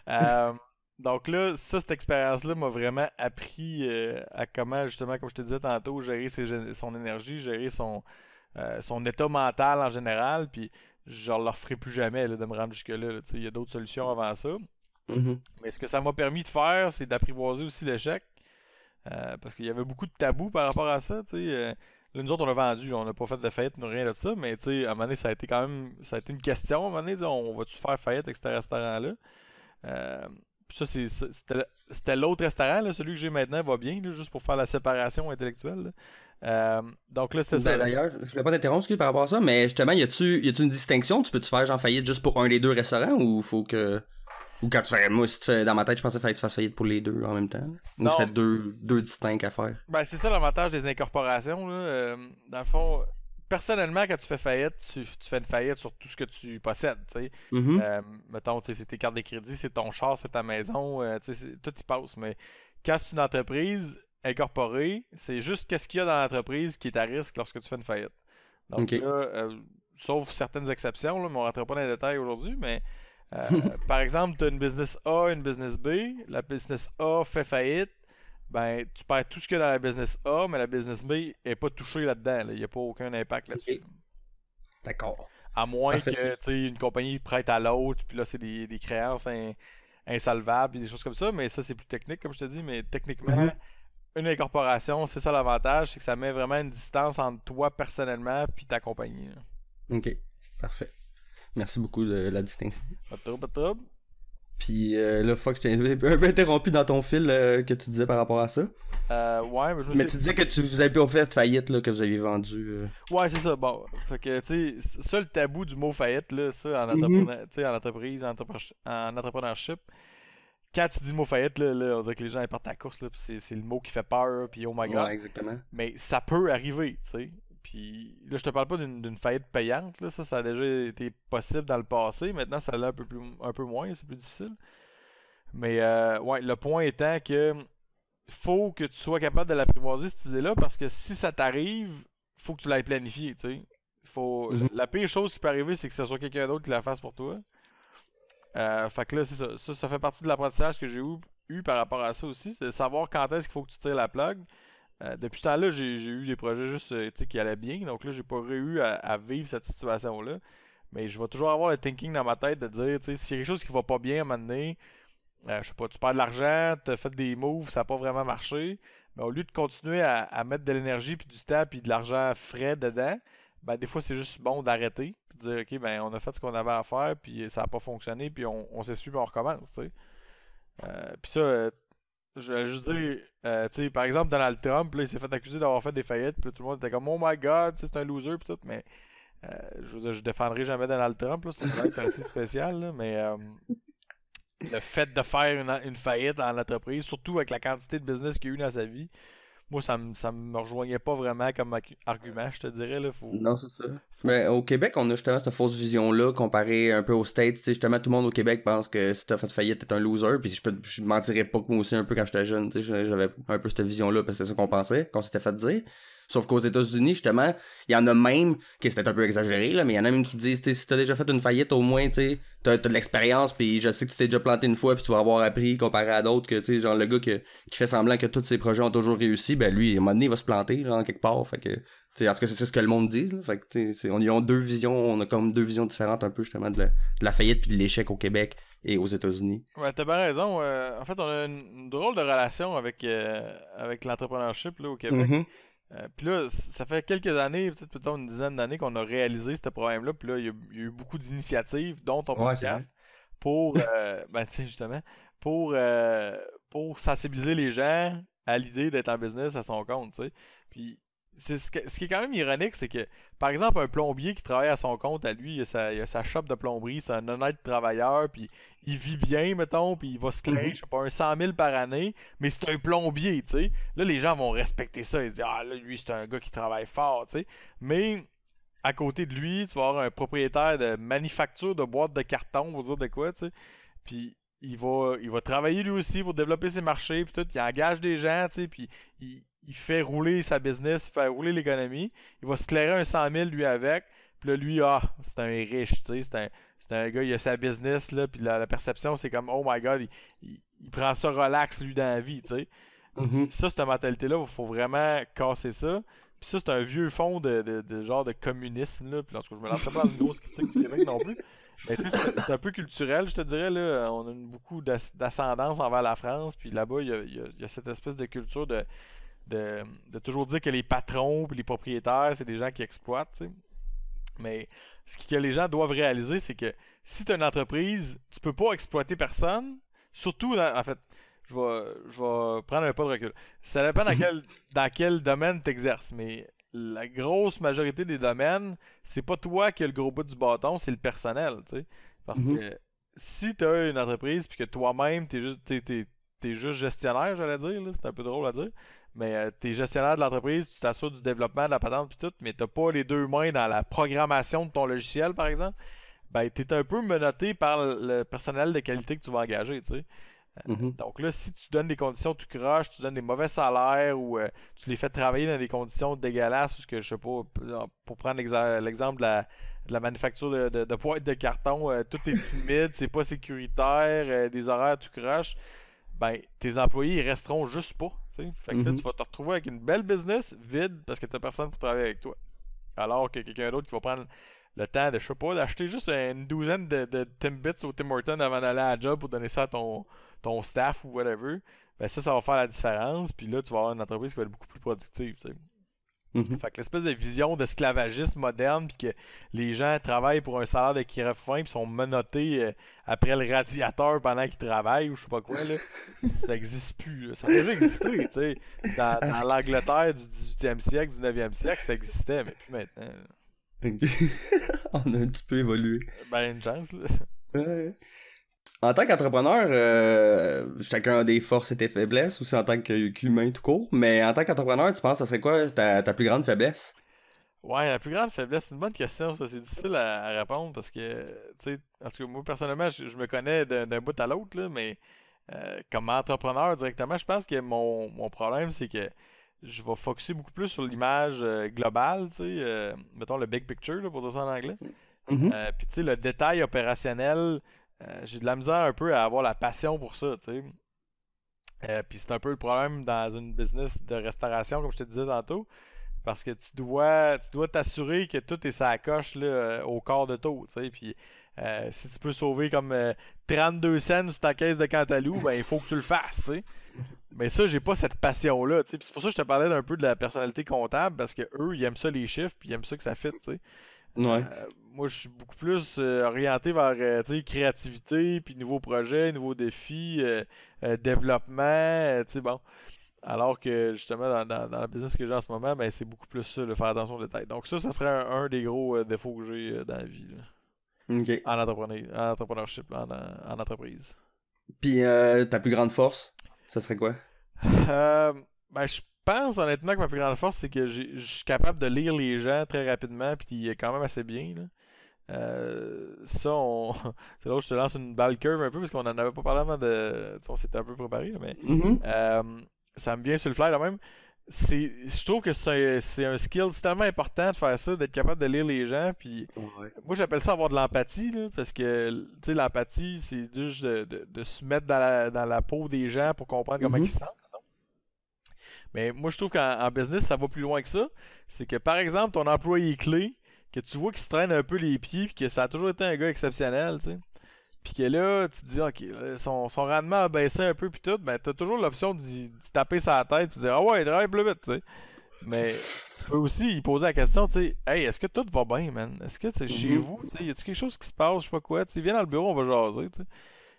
Euh, donc là, cette expérience-là m'a vraiment appris à comment, justement, comme je te disais tantôt, gérer son énergie, gérer son état mental en général, puis je ne le referai plus jamais là, de me rendre jusque-là. Là. Il y a d'autres solutions avant ça. Mais ce que ça m'a permis de faire, c'est d'apprivoiser aussi l'échec. Parce qu'il y avait beaucoup de tabous par rapport à ça. Là, nous autres, on a vendu, on n'a pas fait de faillite, rien de ça, mais à un moment donné, ça a été quand même une question. À un moment donné, on va-tu faire faillite avec ce restaurant-là? Puis ça, c'était l'autre restaurant, là, celui que j'ai maintenant va bien, là, juste pour faire la séparation intellectuelle. Donc là, c'était ça. D'ailleurs, je voulais pas t'interrompre par rapport à ça, mais justement, y a-tu une distinction? Tu peux-tu faire genre faillite juste pour un des deux restaurants ou faut que. Ou quand tu fais. Moi, si tu fais, dans ma tête, je pensais que tu fasses faillite pour les deux en même temps. Ou c'était deux distincts à faire. Ben, c'est ça l'avantage des incorporations. Là. Dans le fond, personnellement, quand tu fais faillite, tu fais une faillite sur tout ce que tu possèdes. Mettons, c'est tes cartes de crédit, c'est ton char, c'est ta maison, tout y passe. Mais quand c'est une entreprise incorporée, c'est juste qu'est-ce qu'il y a dans l'entreprise qui est à risque lorsque tu fais une faillite. Donc là, sauf certaines exceptions, là, mais on ne rentrera pas dans les détails aujourd'hui, mais par exemple, tu as une business A, une business B. La business A fait faillite. Ben, tu perds tout ce qu'il y a dans la business A, mais la business B n'est pas touchée là-dedans. Il n'y a pas aucun impact là-dessus. D'accord. À moins que une compagnie prête à l'autre, puis là, c'est des créances insolvables, et des choses comme ça. Mais ça, c'est plus technique, comme je te dis. Mais techniquement, une incorporation, c'est ça l'avantage, c'est que ça met vraiment une distance entre toi personnellement puis ta compagnie. Là. Ok, parfait. Merci beaucoup de la distinction. Pas de trouble. Puis là, fuck, je t'ai un peu interrompu dans ton fil que tu disais par rapport à ça. Ouais, mais tu disais que vous avez pas fait faillite, là, que vous aviez vendu. Ouais, c'est ça. Bon, fait que, tu sais, ça, le tabou du mot faillite, là, ça, en entreprise, en entrepreneurship, quand tu dis le mot faillite, là, on dirait que les gens ils partent à la course, là, puis c'est le mot qui fait peur, puis oh my god. Ouais, exactement. Mais ça peut arriver, tu sais. Puis là, je te parle pas d'une faillite payante, là, ça a déjà été possible dans le passé. Maintenant, ça l'est un peu moins, c'est plus difficile. Mais ouais, le point étant que faut que tu sois capable de l'apprivoiser, cette idée-là, parce que si ça t'arrive, faut que tu l'aies planifié, tu sais. La pire chose qui peut arriver, c'est que ce soit quelqu'un d'autre qui la fasse pour toi. Fait que là, c'est ça. Ça fait partie de l'apprentissage que j'ai eu par rapport à ça aussi. C'est de savoir quand est-ce qu'il faut que tu tires la plug. Depuis ce temps-là, j'ai eu des projets juste qui allaient bien. Donc là, j'ai pas eu à vivre cette situation-là. Mais je vais toujours avoir le thinking dans ma tête de dire, s'il y a quelque chose qui va pas bien à un moment donné, je sais pas, tu perds de l'argent, tu as fait des moves, ça n'a pas vraiment marché, Mais au lieu de continuer à mettre de l'énergie, puis du temps, puis de l'argent frais dedans, ben des fois c'est juste bon d'arrêter, puis de dire ok, ben on a fait ce qu'on avait à faire, puis ça n'a pas fonctionné, puis on s'essuie, puis on recommence, tu sais. Puis ça, je vais juste dire, tu sais, par exemple, Donald Trump, là, il s'est fait accuser d'avoir fait des faillites, puis là, tout le monde était comme, oh my god, tu sais, c'est un loser, puis tout, mais je veux dire, je défendrai jamais Donald Trump, là, c'est un être assez spécial, là, mais le fait de faire une faillite dans l'entreprise, surtout avec la quantité de business qu'il y a eu dans sa vie, moi, ça me rejoignait pas vraiment comme argument, je te dirais, là, Non, c'est ça. Mais au Québec, on a justement cette fausse vision-là comparé un peu aux States. Tu sais, justement, tout le monde au Québec pense que si t'as fait faillite, t'es un loser. Puis je mentirais pas que moi aussi, un peu quand j'étais jeune, tu sais, j'avais un peu cette vision-là parce que c'est ça qu'on pensait, qu'on s'était fait dire. Sauf qu'aux États-Unis, justement, il y en a même, qui c'était un peu exagéré, là, mais il y en a même qui disent, tu sais, si t'as déjà fait une faillite, au moins, tu sais, t'as de l'expérience, puis je sais que tu t'es déjà planté une fois, puis tu vas avoir appris comparé à d'autres, que, tu sais, genre le gars qui fait semblant que tous ses projets ont toujours réussi, ben lui, à un moment donné, il va se planter, là, en quelque part, fait que, en tout cas, c'est ce que le monde dit, là, fait que, on y a deux visions, on a comme deux visions différentes, un peu, justement, de la faillite puis de l'échec au Québec et aux États-Unis. Ouais, t'as bien raison. En fait, on a une drôle de relation avec l'entrepreneurship là, au Québec. Mm-hmm. Puis là, ça fait quelques années, peut-être une dizaine d'années qu'on a réalisé ce problème-là. Puis là, il y a eu beaucoup d'initiatives, dont ton Ouais, c'est vrai. podcast, pour, ben, tu sais, justement, pour, pour sensibiliser les gens à l'idée d'être en business à son compte, tu sais. Puis, ce qui est quand même ironique, c'est que, par exemple, un plombier qui travaille à son compte, à lui, il a sa shop de plomberie, c'est un honnête travailleur, puis il vit bien, mettons, puis il va se clairer, je sais pas, un 100 000 par année, mais c'est un plombier, tu sais. Là, les gens vont respecter ça, ils se disent, ah, là, lui, c'est un gars qui travaille fort, tu sais. Mais, à côté de lui, tu vas avoir un propriétaire de manufacture de boîtes de carton, pour dire de quoi, tu sais. Puis, il va travailler lui aussi pour développer ses marchés, puis tout. Il engage des gens, tu sais, puis il fait rouler sa business, il fait rouler l'économie. Il va se clairer un 100 000 lui avec. Puis là, lui, c'est un riche, tu sais, c'est un gars, il a sa business, là, puis la perception, c'est comme, oh my god, il prend ça relax, lui, dans la vie, tu sais. Mm-hmm. Ça, cette mentalité-là, il faut vraiment casser ça. Puis ça, c'est un vieux fond de genre de communisme, là. Puis en tout cas, je me lancerai pas dans une grosse critique du Québec non plus. Mais tu sais, c'est un peu culturel, je te dirais, là. On a beaucoup d'ascendance envers la France. Puis là-bas, il y a cette espèce de culture de toujours dire que les patrons puis les propriétaires, c'est des gens qui exploitent, tu sais. Mais ce que les gens doivent réaliser, c'est que si tu as une entreprise, tu peux pas exploiter personne. Surtout, en fait, je vais prendre un pas de recul. Ça dépend dans quel domaine tu exerces, mais la grosse majorité des domaines, c'est pas toi qui as le gros bout du bâton, c'est le personnel, tu sais. Parce que si tu as une entreprise puis que toi-même, t'es juste gestionnaire, j'allais dire, là, c'est un peu drôle à dire, mais t'es gestionnaire de l'entreprise, tu t'assures du développement de la patente puis tout, mais t'as pas les deux mains dans la programmation de ton logiciel, par exemple, ben t'es un peu menotté par le personnel de qualité que tu vas engager, tu sais. Mm-hmm. Donc là, si tu donnes des conditions tout croche, tu donnes des mauvais salaires ou tu les fais travailler dans des conditions dégueulasses, parce que je sais pas, pour prendre l'exemple de la manufacture de boîtes de carton, tout est humide, c'est pas sécuritaire, des horaires tout croche, ben tes employés ils resteront juste pas. T'sais. Fait que là, tu vas te retrouver avec une belle business vide parce que t'as personne pour travailler avec toi. Alors que quelqu'un d'autre qui va prendre le temps de, je sais pas, d'acheter juste une douzaine de Timbits au Tim Hortons avant d'aller à la job pour donner ça à ton staff ou whatever, ben ça va faire la différence. Puis là, tu vas avoir une entreprise qui va être beaucoup plus productive. Tu sais. Mm-hmm. Fait que l'espèce de vision d'esclavagisme moderne, puis que les gens travaillent pour un salaire de crève-faim, puis sont menottés après le radiateur pendant qu'ils travaillent, ou je sais pas quoi, là, ça existe plus. Là. Ça a déjà existé, tu sais. Dans l'Angleterre du 18e siècle, 19e siècle, ça existait, mais plus maintenant. Là. On a un petit peu évolué. Ben, une chance, là. Ouais. En tant qu'entrepreneur, chacun a des forces et des faiblesses, aussi en tant qu'humain tout court, mais en tant qu'entrepreneur, tu penses que ça serait quoi ta plus grande faiblesse? Ouais, la plus grande faiblesse, c'est une bonne question, ça. C'est difficile à répondre parce que, tu sais, en tout cas, moi, personnellement, je me connais d'un bout à l'autre, là, mais comme entrepreneur directement, je pense que mon problème, c'est que je vais focuser beaucoup plus sur l'image globale, tu sais, mettons le big picture, là, pour dire ça en anglais. Mm-hmm. Puis, tu sais, le détail opérationnel, j'ai de la misère un peu à avoir la passion pour ça, tu sais. Puis c'est un peu le problème dans une business de restauration, comme je te disais tantôt, parce que tu dois t'assurer que tout est sa coche là, au quart de tour, tu sais. Puis Si tu peux sauver comme 32 cents sur ta caisse de Cantalou, ben il faut que tu le fasses, tu sais. Mais ça, j'ai pas cette passion-là, tu sais. C'est pour ça que je te parlais un peu de la personnalité comptable, parce que eux, ils aiment ça les chiffres, puis ils aiment ça que ça fit, tu sais. Ouais. Moi, je suis beaucoup plus orienté vers tu sais, créativité, puis nouveaux projets, nouveaux défis, développement, tu sais, bon. Alors que justement, dans le business que j'ai en ce moment, ben, c'est beaucoup plus ça, de faire attention aux détails. Donc ça serait un des gros défauts que j'ai dans la vie, là. OK. En entrepreneurship, là, en entreprise. Puis ta plus grande force, ça serait quoi? Ben, je pense honnêtement que ma plus grande force, c'est que je suis capable de lire les gens très rapidement, puis quand même assez bien, là. Ça, c'est là où je te lance une balle curve un peu, parce qu'on en avait pas parlé avant de. Tu sais, on s'était un peu préparé, là, mais ça me vient sur le fly là même. Je trouve que c'est un skill, c'est tellement important de faire ça, d'être capable de lire les gens. Puis moi, j'appelle ça avoir de l'empathie, là, parce que tu sais, l'empathie, c'est juste de se mettre dans la peau des gens pour comprendre comment ils se sentent. Mais moi, je trouve qu'en business, ça va plus loin que ça. C'est que, par exemple, ton employé clé, que tu vois qu'il se traîne un peu les pieds, puis que ça a toujours été un gars exceptionnel, tu sais. Puis que là, tu te dis, OK, là, son rendement a baissé un peu, puis tout, ben, t'as toujours l'option d'y taper sa tête, puis de dire, ah ouais, travaille plus vite, tu sais. Mais tu peux aussi y poser la question, tu sais, hey, est-ce que tout va bien, man? Est-ce que chez vous, tu sais, y a-tu quelque chose qui se passe, je sais pas quoi, tu sais, viens dans le bureau, on va jaser, tu sais.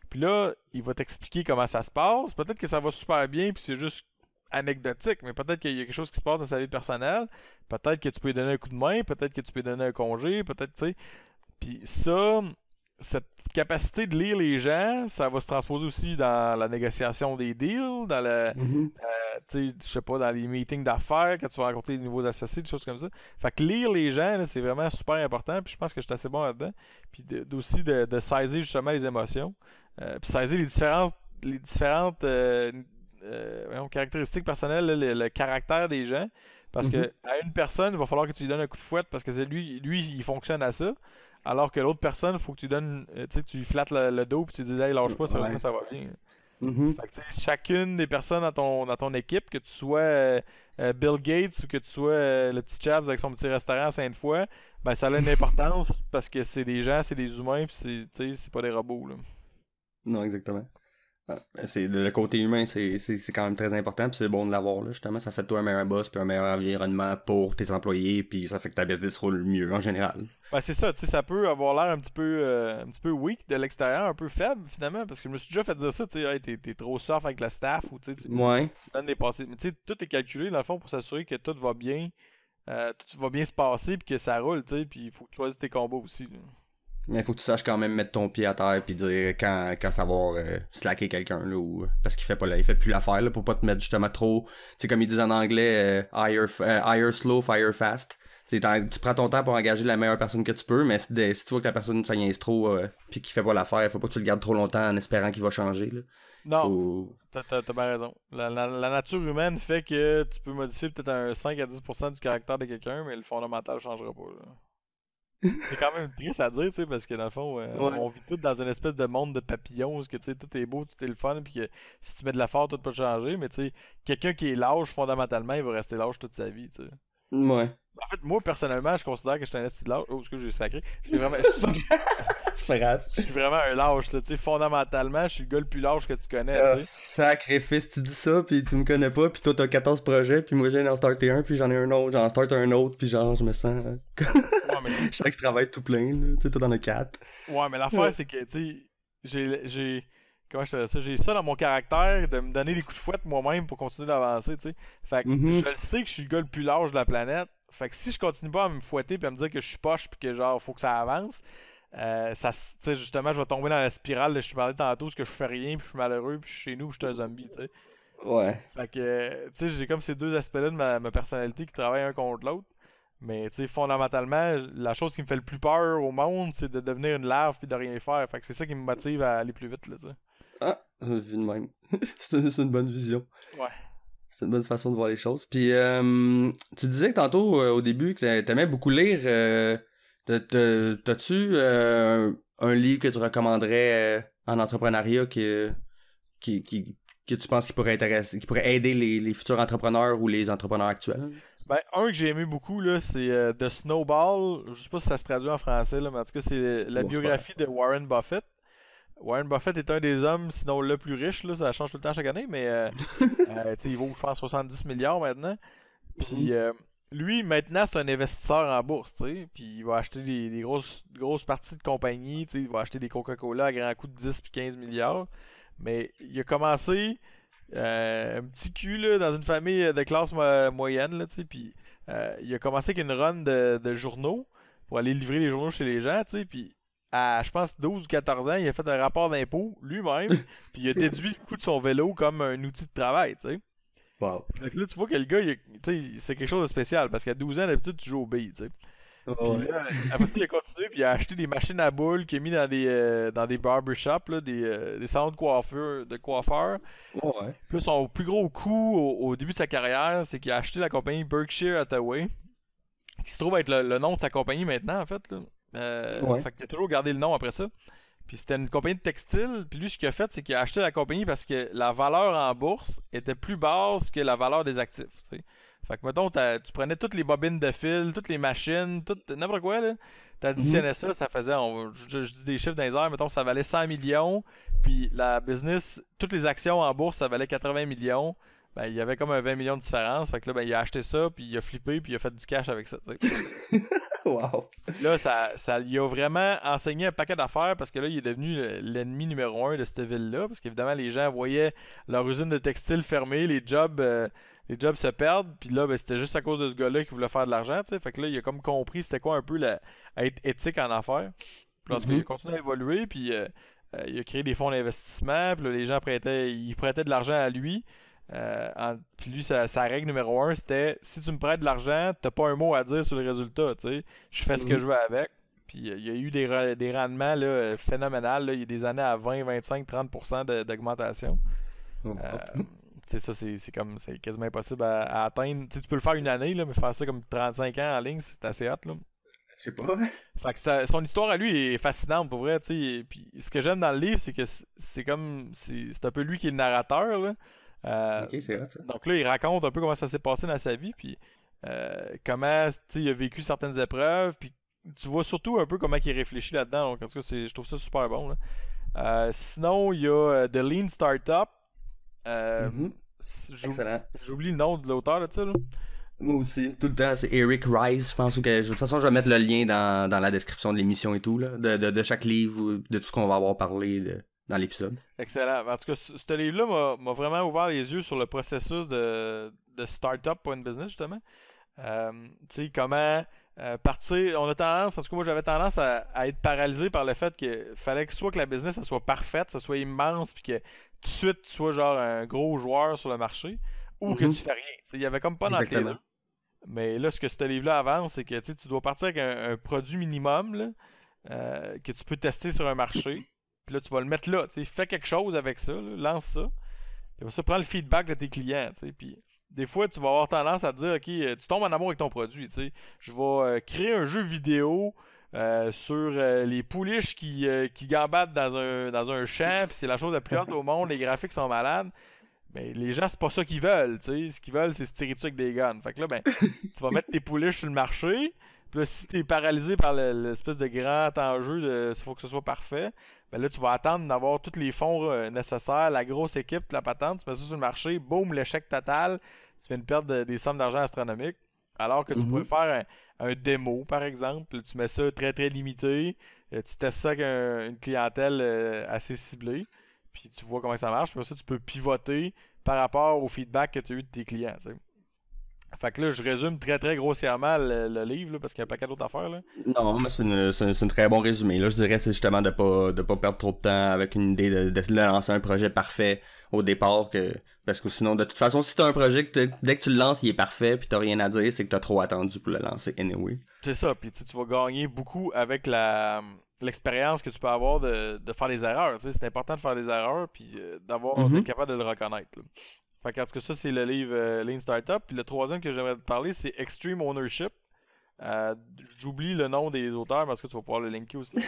Puis là, il va t'expliquer comment ça se passe. Peut-être que ça va super bien, puis c'est juste anecdotique, mais peut-être qu'il y a quelque chose qui se passe dans sa vie personnelle. Peut-être que tu peux lui donner un coup de main, peut-être que tu peux lui donner un congé, peut-être, tu sais. Puis ça, cette capacité de lire les gens, ça va se transposer aussi dans la négociation des deals, dans le, tu sais, je sais pas, dans les meetings d'affaires, quand tu vas rencontrer des nouveaux associés, des choses comme ça. Fait que lire les gens, là, c'est vraiment super important, puis je pense que je suis assez bon là-dedans. Puis aussi de saisir justement les émotions, puis saisir les différentes caractéristiques personnelles, là, le caractère des gens. Parce que à une personne, il va falloir que tu lui donnes un coup de fouette parce que c'est lui, il fonctionne à ça. Alors que l'autre personne, il faut que tu donnes, tu sais, tu lui flattes le dos puis tu dis, hey, lâche pas, ça va bien. Fait que, tu sais, chacune des personnes dans ton équipe, que tu sois Bill Gates ou que tu sois le petit Chaps avec son petit restaurant à Sainte-Foy, ben ça a une importance parce que c'est des gens, c'est des humains, puis c'est pas des robots, là. Non, exactement. C'est le côté humain, c'est quand même très important, puis c'est bon de l'avoir, là. Justement, ça fait de toi un meilleur boss, puis un meilleur environnement pour tes employés, puis ça fait que ta business roule mieux en général. Ben c'est ça, tu sais, ça peut avoir l'air un petit peu weak de l'extérieur, un peu faible finalement, parce que je me suis déjà fait dire ça, tu sais, hey, t'es trop soft avec le staff, ou tu sais, tu donnes des passés. Mais tu sais, tout est calculé dans le fond pour s'assurer que tout va bien se passer, puis que ça roule, tu sais, puis il faut que tu choisisses tes combats aussi, là. Mais il faut que tu saches quand même mettre ton pied à terre puis dire quand savoir slacker quelqu'un là, ou parce qu'il fait plus l'affaire là, pour pas te mettre justement trop, tu sais comme ils disent en anglais hire slow, fire fast. Tu prends ton temps pour engager la meilleure personne que tu peux, mais si tu vois que la personne ça niaise trop puis qu'il fait pas l'affaire, faut pas que tu le gardes trop longtemps en espérant qu'il va changer là. Non, t'as bien raison. La nature humaine fait que tu peux modifier peut-être un 5 à 10% du caractère de quelqu'un, mais le fondamental ne changera pas, là. C'est quand même triste à dire, tu sais, parce que dans le fond, on vit tous dans une espèce de monde de papillons où que, tu sais, tout est beau, tout est le fun, puis que si tu mets de l'effort, tout peut changer, mais tu sais, quelqu'un qui est lâche, fondamentalement, il va rester lâche toute sa vie, tu sais. Ouais. En fait, moi, personnellement, je considère que je suis un esti de lâche. Oh, excuse, j'ai sacré. C'est pas grave. Je suis vraiment un lâche, là, tu sais, fondamentalement, je suis le gars le plus lâche que tu connais, tu sais. Sacrifice, tu dis ça, puis tu me connais pas, puis toi t'as 14 projets, puis moi j'ai en starté un, puis j'en ai un autre, j'en start un autre, puis genre je me sens... je sens que je travaille tout plein, tu sais, toi t'en as 4. Ouais, mais l'affaire c'est que, tu sais, j'ai... Comment je te dis ça? J'ai ça dans mon caractère de me donner des coups de fouette moi-même pour continuer d'avancer, tu sais. Fait que je le sais que je suis le gars le plus lâche de la planète. Fait que si je continue pas à me fouetter puis à me dire que je suis poche puis que genre faut que ça avance, ça, justement, je vais tomber dans la spirale de je te parlais tantôt, parce que je fais rien puis je suis malheureux puis je suis chez nous puis je suis un zombie, tu sais. Ouais. Fait que, tu sais, j'ai comme ces deux aspects-là de ma personnalité qui travaillent un contre l'autre. Mais, tu sais, fondamentalement, la chose qui me fait le plus peur au monde, c'est de devenir une larve puis de rien faire. Fait que c'est ça qui me motive à aller plus vite, là, tu sais. Ah, vu de même. C'est une bonne vision. Ouais. C'est une bonne façon de voir les choses. Puis, tu disais que tantôt, au début, que t'aimais beaucoup lire. T'as-tu un livre que tu recommanderais en entrepreneuriat que tu penses qui pourrait aider les futurs entrepreneurs ou les entrepreneurs actuels? Ben, un que j'ai aimé beaucoup, là, c'est The Snowball. Je sais pas si ça se traduit en français, là, mais en tout cas, c'est la biographie de Warren Buffett. Warren Buffett est un des hommes, sinon le plus riche, là, ça change tout le temps chaque année, mais il vaut, je pense, 70 milliards maintenant. Puis lui, maintenant, c'est un investisseur en bourse, tu sais. Puis il va acheter des grosses parties de compagnie, tu sais. Il va acheter des Coca-Cola à grand coût de 10 puis 15 milliards. Mais il a commencé un petit cul là, dans une famille de classe moyenne, là, tu sais. Puis il a commencé avec une run de journaux pour aller livrer les journaux chez les gens, tu sais. Puis à, je pense, 12 ou 14 ans, il a fait un rapport d'impôt lui-même. Puis il a déduit le coût de son vélo comme un outil de travail, tu sais. Wow. Donc là, tu vois que le gars, c'est quelque chose de spécial parce qu'à 12 ans, d'habitude, tu joues au billes, tu sais. Puis là, après ça, il a continué, puis il a acheté des machines à boules qu'il a mis dans des barbershops, là, des salons de coiffeurs. Ouais. Puis là, son plus gros coup au début de sa carrière, c'est qu'il a acheté la compagnie Berkshire Hathaway, qui se trouve être le nom de sa compagnie maintenant, en fait. Là. Fait qu'il a toujours gardé le nom après ça. Puis c'était une compagnie de textile. Puis lui, ce qu'il a fait, c'est qu'il a acheté la compagnie parce que la valeur en bourse était plus basse que la valeur des actifs. T'sais. Fait que, mettons, tu prenais toutes les bobines de fil, toutes les machines, n'importe quoi, là. T'additionnais ça faisait, je dis des chiffres dans les airs, mettons, ça valait 100 millions. Puis la business, toutes les actions en bourse, ça valait 80 millions. Ben, il y avait comme un 20 millions de différence. Fait que là, ben, il a acheté ça, puis il a flippé, puis il a fait du cash avec ça. Wow. Là, ça lui a vraiment enseigné un paquet d'affaires parce que là, il est devenu l'ennemi numéro 1 de cette ville-là. Parce qu'évidemment, les gens voyaient leur usine de textile fermée, les jobs se perdent. Puis là, ben, c'était juste à cause de ce gars-là qui voulait faire de l'argent. T'sais. Fait que là, il a comme compris c'était quoi un peu être éthique en affaires. Puis lorsqu'il a continué à évoluer, puis il a créé des fonds d'investissement. Puis là, les gens prêtaient de l'argent à lui. Puis lui, sa règle numéro 1, c'était si tu me prêtes de l'argent, t'as pas un mot à dire sur le résultat. T'sais. Je fais ce que je veux avec. Puis il y a eu des rendements là, phénoménals. Là. Il y a des années à 20, 25, 30% d'augmentation. Ça, c'est quasiment impossible à atteindre. T'sais, tu peux le faire une année, là, mais faire ça comme 35 ans en ligne, c'est assez hot. Là. Je sais pas. Fait que son histoire à lui est fascinante pour vrai. Puis ce que j'aime dans le livre, c'est que c'est un peu lui qui est le narrateur. Là. Ok, c'est hot, ça. Donc là, il raconte un peu comment ça s'est passé dans sa vie, puis comment il a vécu certaines épreuves, puis tu vois surtout un peu comment il réfléchit là-dedans. Donc, en tout cas, je trouve ça super bon. Là. Sinon, il y a The Lean Startup. Excellent. J'oublie le nom de l'auteur de ça. Là. Moi aussi, tout le temps, c'est Eric Rice. Je pense que de toute façon, je vais mettre le lien dans la description de l'émission et tout, là, de chaque livre, de tout ce qu'on va avoir parlé dans l'épisode. Excellent. En tout cas, ce livre-là m'a vraiment ouvert les yeux sur le processus de start-up pour une business, justement. Tu sais, comment partir. On a tendance, en tout cas, moi, j'avais tendance à être paralysé par le fait qu'il fallait que soit que la business elle soit parfaite, ça soit immense, puis que tout de suite, tu sois genre un gros joueur sur le marché, ou que tu fais rien. T'sais, il y avait comme pas dans les deux. Mais là, ce que ce livre-là avance, c'est que tu dois partir avec un produit minimum là, que tu peux tester sur un marché. Puis là, tu vas le mettre là. Fais quelque chose avec ça. Là, lance ça. Et après ça, prends le feedback de tes clients. Puis des fois, tu vas avoir tendance à te dire, OK, tu tombes en amour avec ton produit. Je vais créer un jeu vidéo sur les pouliches qui gambadent dans un champ. Puis c'est la chose la plus haute au monde. Les graphiques sont malades. Mais les gens, c'est pas ça qu'ils veulent. T'sais. Ce qu'ils veulent, c'est se tirer dessus avec des guns. Fait que là, ben, tu vas mettre tes pouliches sur le marché. Puis là, si t'es paralysé par l'espèce de grand enjeu il faut que ce soit parfait, ben là, tu vas attendre d'avoir tous les fonds nécessaires, la grosse équipe, la patente, tu mets ça sur le marché, boum, l'échec total, tu viens de perdre des sommes d'argent astronomiques. Alors que tu pourrais faire un démo, par exemple, tu mets ça très très limité, tu testes ça avec une clientèle assez ciblée, puis tu vois comment ça marche, puis ça, tu peux pivoter par rapport au feedback que tu as eu de tes clients. T'sais. Fait que là, je résume très très grossièrement le livre, là, parce qu'il y a un paquet d'autres affaires. Là. Non, mais c'est un très bon résumé. Là, je dirais c'est justement de pas perdre trop de temps avec une idée de lancer un projet parfait au départ. Parce que sinon, de toute façon, si t'as un projet, dès que tu le lances, il est parfait, puis t'as rien à dire, c'est que t'as trop attendu pour le lancer anyway. C'est ça, puis tu vas gagner beaucoup avec l'expérience que tu peux avoir de faire des erreurs. C'est important de faire des erreurs, puis d'être capable de le reconnaître. Là. Fait que, en tout cas, ça, c'est le livre Lean Startup. Puis le troisième que j'aimerais te parler, c'est Extreme Ownership. J'oublie le nom des auteurs, parce que tu vas pouvoir le linker aussi.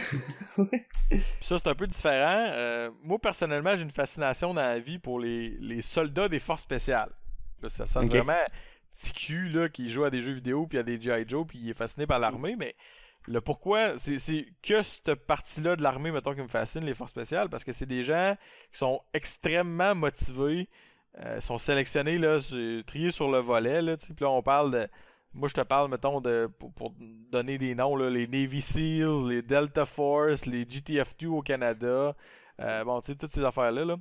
Puis ça, c'est un peu différent. Moi, personnellement, j'ai une fascination dans la vie pour les soldats des forces spéciales. Là, ça sonne vraiment... petit cul là, qui joue à des jeux vidéo puis à des G.I. Joe puis il est fasciné par l'armée, mais le pourquoi, c'est que cette partie-là de l'armée, mettons, qui me fascine, les forces spéciales, parce que c'est des gens qui sont extrêmement motivés, sont sélectionnés, là, triés sur le volet, là, tu sais, puis là, on parle de... Moi, je te parle, mettons, pour donner des noms, là, les Navy Seals, les Delta Force, les GTF2 au Canada, bon, tu sais, toutes ces affaires-là, là.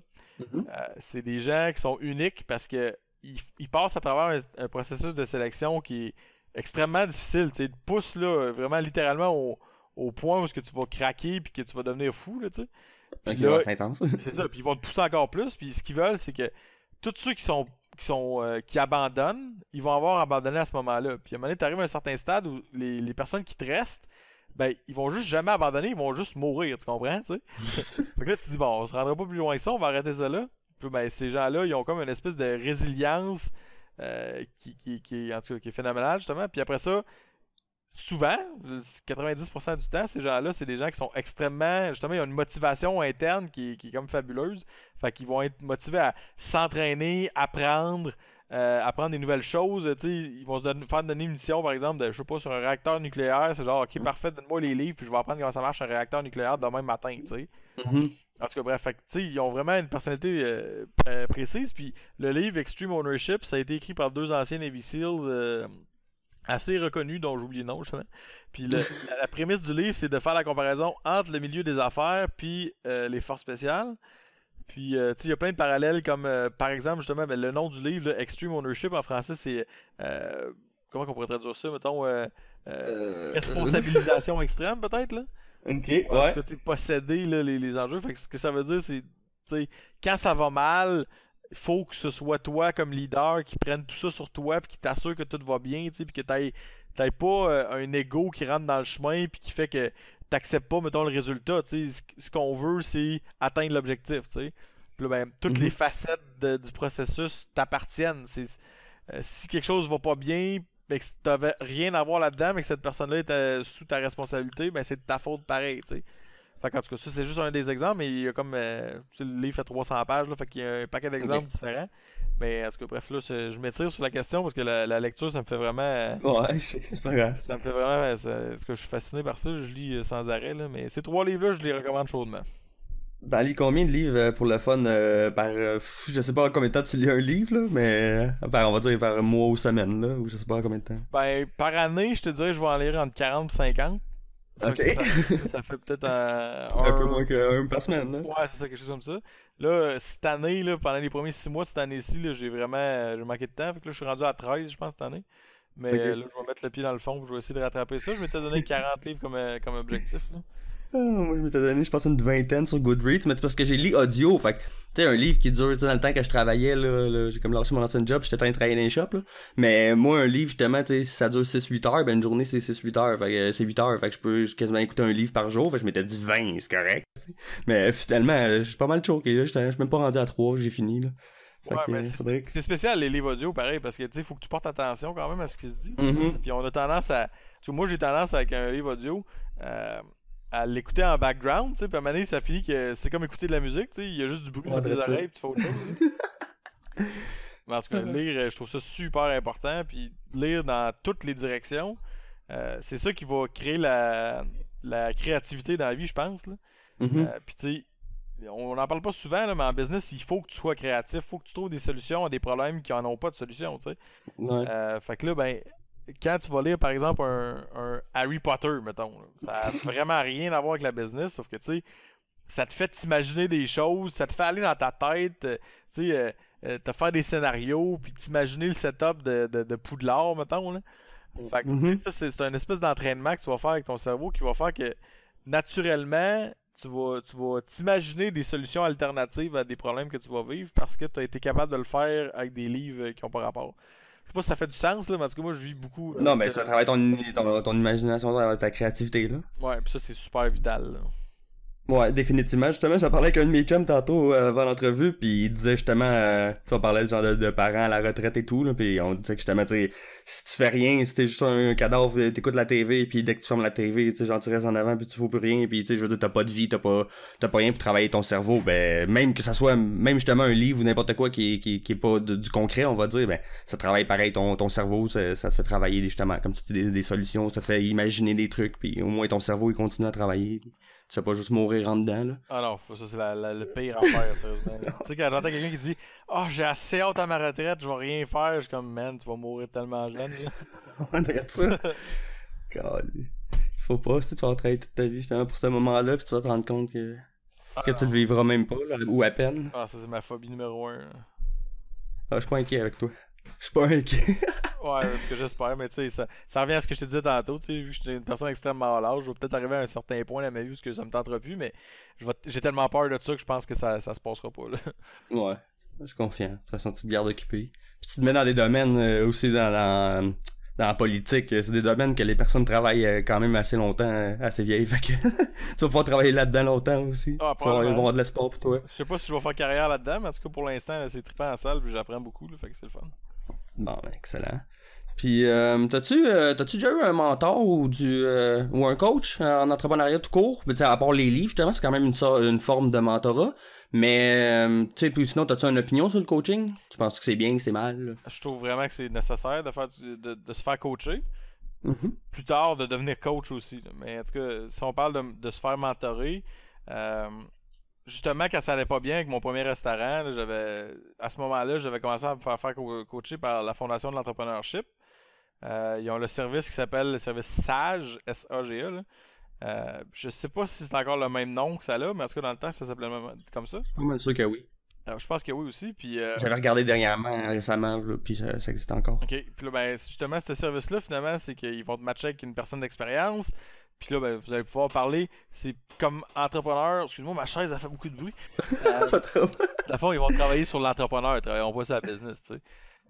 C'est des gens qui sont uniques parce que ils passent à travers un processus de sélection qui est extrêmement difficile. Tu sais, ils te poussent là, vraiment littéralement au point où est-ce que tu vas craquer puis que tu vas devenir fou. Là, tu sais. Puis là, c'est intense. c'est ça. Puis ils vont te pousser encore plus. Puis ce qu'ils veulent, c'est que tous ceux qui abandonnent, ils vont avoir abandonné à ce moment-là. Puis à un moment donné, tu arrives à un certain stade où les personnes qui te restent, ben, ils vont juste jamais abandonner, ils vont juste mourir, tu comprends, tu sais? Fait que là, tu te dis, bon, on se rendra pas plus loin que ça, on va arrêter ça là. Puis ben, ces gens-là, ils ont comme une espèce de résilience en tout cas, qui est phénoménale, justement. Puis après ça, souvent, 90% du temps, ces gens-là, c'est des gens qui sont extrêmement... Justement, ils ont une motivation interne qui est comme fabuleuse. Fait qu'ils vont être motivés à s'entraîner, apprendre des nouvelles choses. Tu sais, ils vont faire donner une mission, par exemple, je sais pas, sur un réacteur nucléaire. C'est genre, ok, parfait, donne-moi les livres, puis je vais apprendre comment ça marche un réacteur nucléaire demain matin, tu sais. En tout cas, bref, fait, ils ont vraiment une personnalité précise. Puis le livre Extreme Ownership, ça a été écrit par 2 anciens Navy Seals assez reconnus, dont j'ai oublié le nom, justement. Puis la prémisse du livre, c'est de faire la comparaison entre le milieu des affaires puis les forces spéciales. Puis, tu sais, il y a plein de parallèles, comme par exemple, justement, le nom du livre, là, Extreme Ownership, en français, c'est. Comment on pourrait traduire ça, mettons responsabilisation extrême, peut-être, là. Ok, ouais. En tout cas, posséder là, les enjeux. Fait que ce que ça veut dire, c'est. Quand ça va mal, il faut que ce soit toi, comme leader, qui prenne tout ça sur toi, puis qui t'assure que tout va bien, puis que t'aies pas un ego qui rentre dans le chemin, puis qui fait que t'acceptes pas, mettons, le résultat. Ce qu'on veut, c'est atteindre l'objectif. Puis là, ben, toutes les facettes du processus t'appartiennent. Si quelque chose va pas bien, ben, que t'avais rien à voir là-dedans, mais que cette personne-là était sous ta responsabilité, ben, c'est de ta faute pareil. T'sais. Fait qu'en tout cas, ça, c'est juste un des exemples, mais il y a comme. Le livre fait 300 pages, là, fait qu'il y a un paquet d'exemples différents. Mais en tout cas, bref, là, je m'étire sur la question parce que la lecture, ça me fait vraiment. Ouais, c'est pas grave. Ça me fait vraiment. Parce que je suis fasciné par ça, je lis sans arrêt, là. Mais ces 3 livres-là, je les recommande chaudement. T'en lis combien de livres pour le fun je sais pas combien de temps tu lis un livre, là, mais on va dire par mois ou semaine, là, ou je sais pas combien de temps. Ben, par année, je te dirais, je vais en lire entre 40 et 50. Ok. Ça fait peut-être un peu moins qu'un par semaine, là. Ouais, c'est ça, quelque chose comme ça. Là, cette année, là, pendant les premiers 6 mois de cette année-ci, là, j'ai manqué de temps. Fait que là, je suis rendu à 13, je pense, cette année. Mais là, je vais mettre le pied dans le fond et je vais essayer de rattraper ça. Je m'étais donné 40 livres comme objectif, là. Moi, je m'étais donné, je pense, une vingtaine sur Goodreads, mais c'est parce que j'ai lu audio. Fait que, tu sais, un livre qui dure, dans le temps que je travaillais, là, j'ai comme lâché mon ancien job, j'étais en train de travailler dans les shops, là. Mais moi, un livre, justement, tu sais, si ça dure 6-8 heures, ben une journée, c'est 6-8 heures. Fait que c'est 8 heures. Fait que je peux quasiment écouter un livre par jour. Fait que je m'étais dit 20, c'est correct. Mais finalement, je suis pas mal choqué, là. Je suis même pas rendu à 3, j'ai fini, là. Ouais, mais c'est spécial les livres audio, pareil, parce que tu sais, faut que tu portes attention quand même à ce qui se dit. Puis on a tendance à. Tu sais, moi, j'ai tendance avec un livre audio à l'écouter en background, tu sais, puis à un moment donné, ça finit que c'est comme écouter de la musique, tu sais, il y a juste du bruit dans tes oreilles, puis tu fais autre chose. Mais en tout cas, lire, je trouve ça super important, puis lire dans toutes les directions, c'est ça qui va créer la créativité dans la vie, je pense. Là. Puis tu sais, on n'en parle pas souvent, là, mais en business, il faut que tu sois créatif, il faut que tu trouves des solutions à des problèmes qui n'en ont pas de solution, tu sais. Ouais. Fait que là, ben, quand tu vas lire, par exemple, un Harry Potter, mettons, là, ça n'a vraiment rien à voir avec la business, sauf que, tu sais, ça te fait t'imaginer des choses, ça te fait aller dans ta tête, tu sais, te faire des scénarios, puis t'imaginer le setup de Poudlard, mettons, là. Fait que, ça, c'est un espèce d'entraînement que tu vas faire avec ton cerveau qui va faire que, naturellement, tu vas t'imaginer des solutions alternatives à des problèmes que tu vas vivre parce que tu as été capable de le faire avec des livres qui n'ont pas rapport. Je sais pas si ça fait du sens, là, mais en tout cas, moi, je vis beaucoup. Non, mais ça travaille ton imagination, ta créativité, là. Ouais, puis ça, c'est super vital, là. Ouais, définitivement. Justement, j'en parlais avec un de mes chums tantôt avant l'entrevue, puis il disait justement, tu parlais genre de parents à la retraite et tout, là, puis on disait que justement, tu sais, si tu fais rien, si t'es juste un cadavre, t'écoutes la TV, puis dès que tu fermes la TV, tu sais, genre tu restes en avant, puis tu fais plus rien, puis tu sais, je veux dire, t'as pas de vie, t'as pas rien pour travailler ton cerveau, ben même que ça soit même justement un livre ou n'importe quoi qui est pas du concret, on va dire, ben ça travaille pareil ton cerveau, ça te fait travailler justement, comme tu dis, des solutions, ça te fait imaginer des trucs, puis au moins ton cerveau il continue à travailler. Tu vas pas juste mourir en dedans, là. Ah non, ça c'est le pire affaire, sérieusement. Tu sais, quand j'entends quelqu'un qui dit oh, j'ai assez hâte à ma retraite, je vais rien faire, je suis comme man, tu vas mourir tellement jeune. On dirait ça. Faut pas, si tu vas travailler toute ta vie justement pour ce moment-là, puis tu vas te rendre compte que tu le vivras même pas, là, ou à peine. Ah, ça c'est ma phobie numéro 1. Ah, je suis pas inquiet avec toi. Je suis pas inquiet. Ouais, ce que j'espère, mais tu sais, ça revient à ce que je te disais tantôt, tu sais, vu que je suis une personne extrêmement à l'âge, je vais peut-être arriver à un certain point dans ma vie où ça me tentera plus, mais j'ai tellement peur de ça que je pense que ça se passera pas, là. Ouais, je suis confiant. De toute façon, tu te gardes occupé. Puis tu te mets dans des domaines aussi dans la politique, c'est des domaines que les personnes travaillent quand même assez longtemps, assez vieilles, fait que tu vas pouvoir travailler là-dedans longtemps aussi. Ah, Ils vont avoir de l'espoir pour toi. Je sais pas si je vais faire carrière là-dedans, mais en tout cas pour l'instant, là, c'est trippant en salle, puis j'apprends beaucoup, là, fait que c'est le fun. Bon, ben, excellent. Puis, t'as-tu déjà eu un mentor ou ou un coach en entrepreneuriat tout court? Ben, à part les livres, justement, c'est quand même une forme de mentorat. Mais, tu sais, puis sinon, t'as-tu une opinion sur le coaching? Tu penses que c'est bien, que c'est mal? Je trouve vraiment que c'est nécessaire de se faire coacher. Mm-hmm. Plus tard, de devenir coach aussi. Là. Mais en tout cas, si on parle de se faire mentorer, euh, justement, quand ça allait pas bien avec mon premier restaurant, là, à ce moment-là, j'avais commencé à me faire coacher par la Fondation de l'entrepreneurship. Ils ont le service qui s'appelle le service SAGE, S-A-G-E. Là. Je sais pas si c'est encore le même nom que ça là, mais en tout cas, dans le temps, ça s'appelait comme ça. Je suis pas mal sûr que oui. Je pense que oui aussi. Puis, J'avais regardé récemment, là, puis ça existe encore. OK. Puis là, ben, justement, ce service-là, finalement, c'est qu'ils vont te matcher avec une personne d'expérience. Puis là, ben, vous allez pouvoir parler. C'est comme entrepreneur. Excuse-moi, ma chaise a fait beaucoup de bruit. Pas trop. Dans le fond, ils vont travailler sur l'entrepreneur. Ils travailleront pas sur la business, tu sais.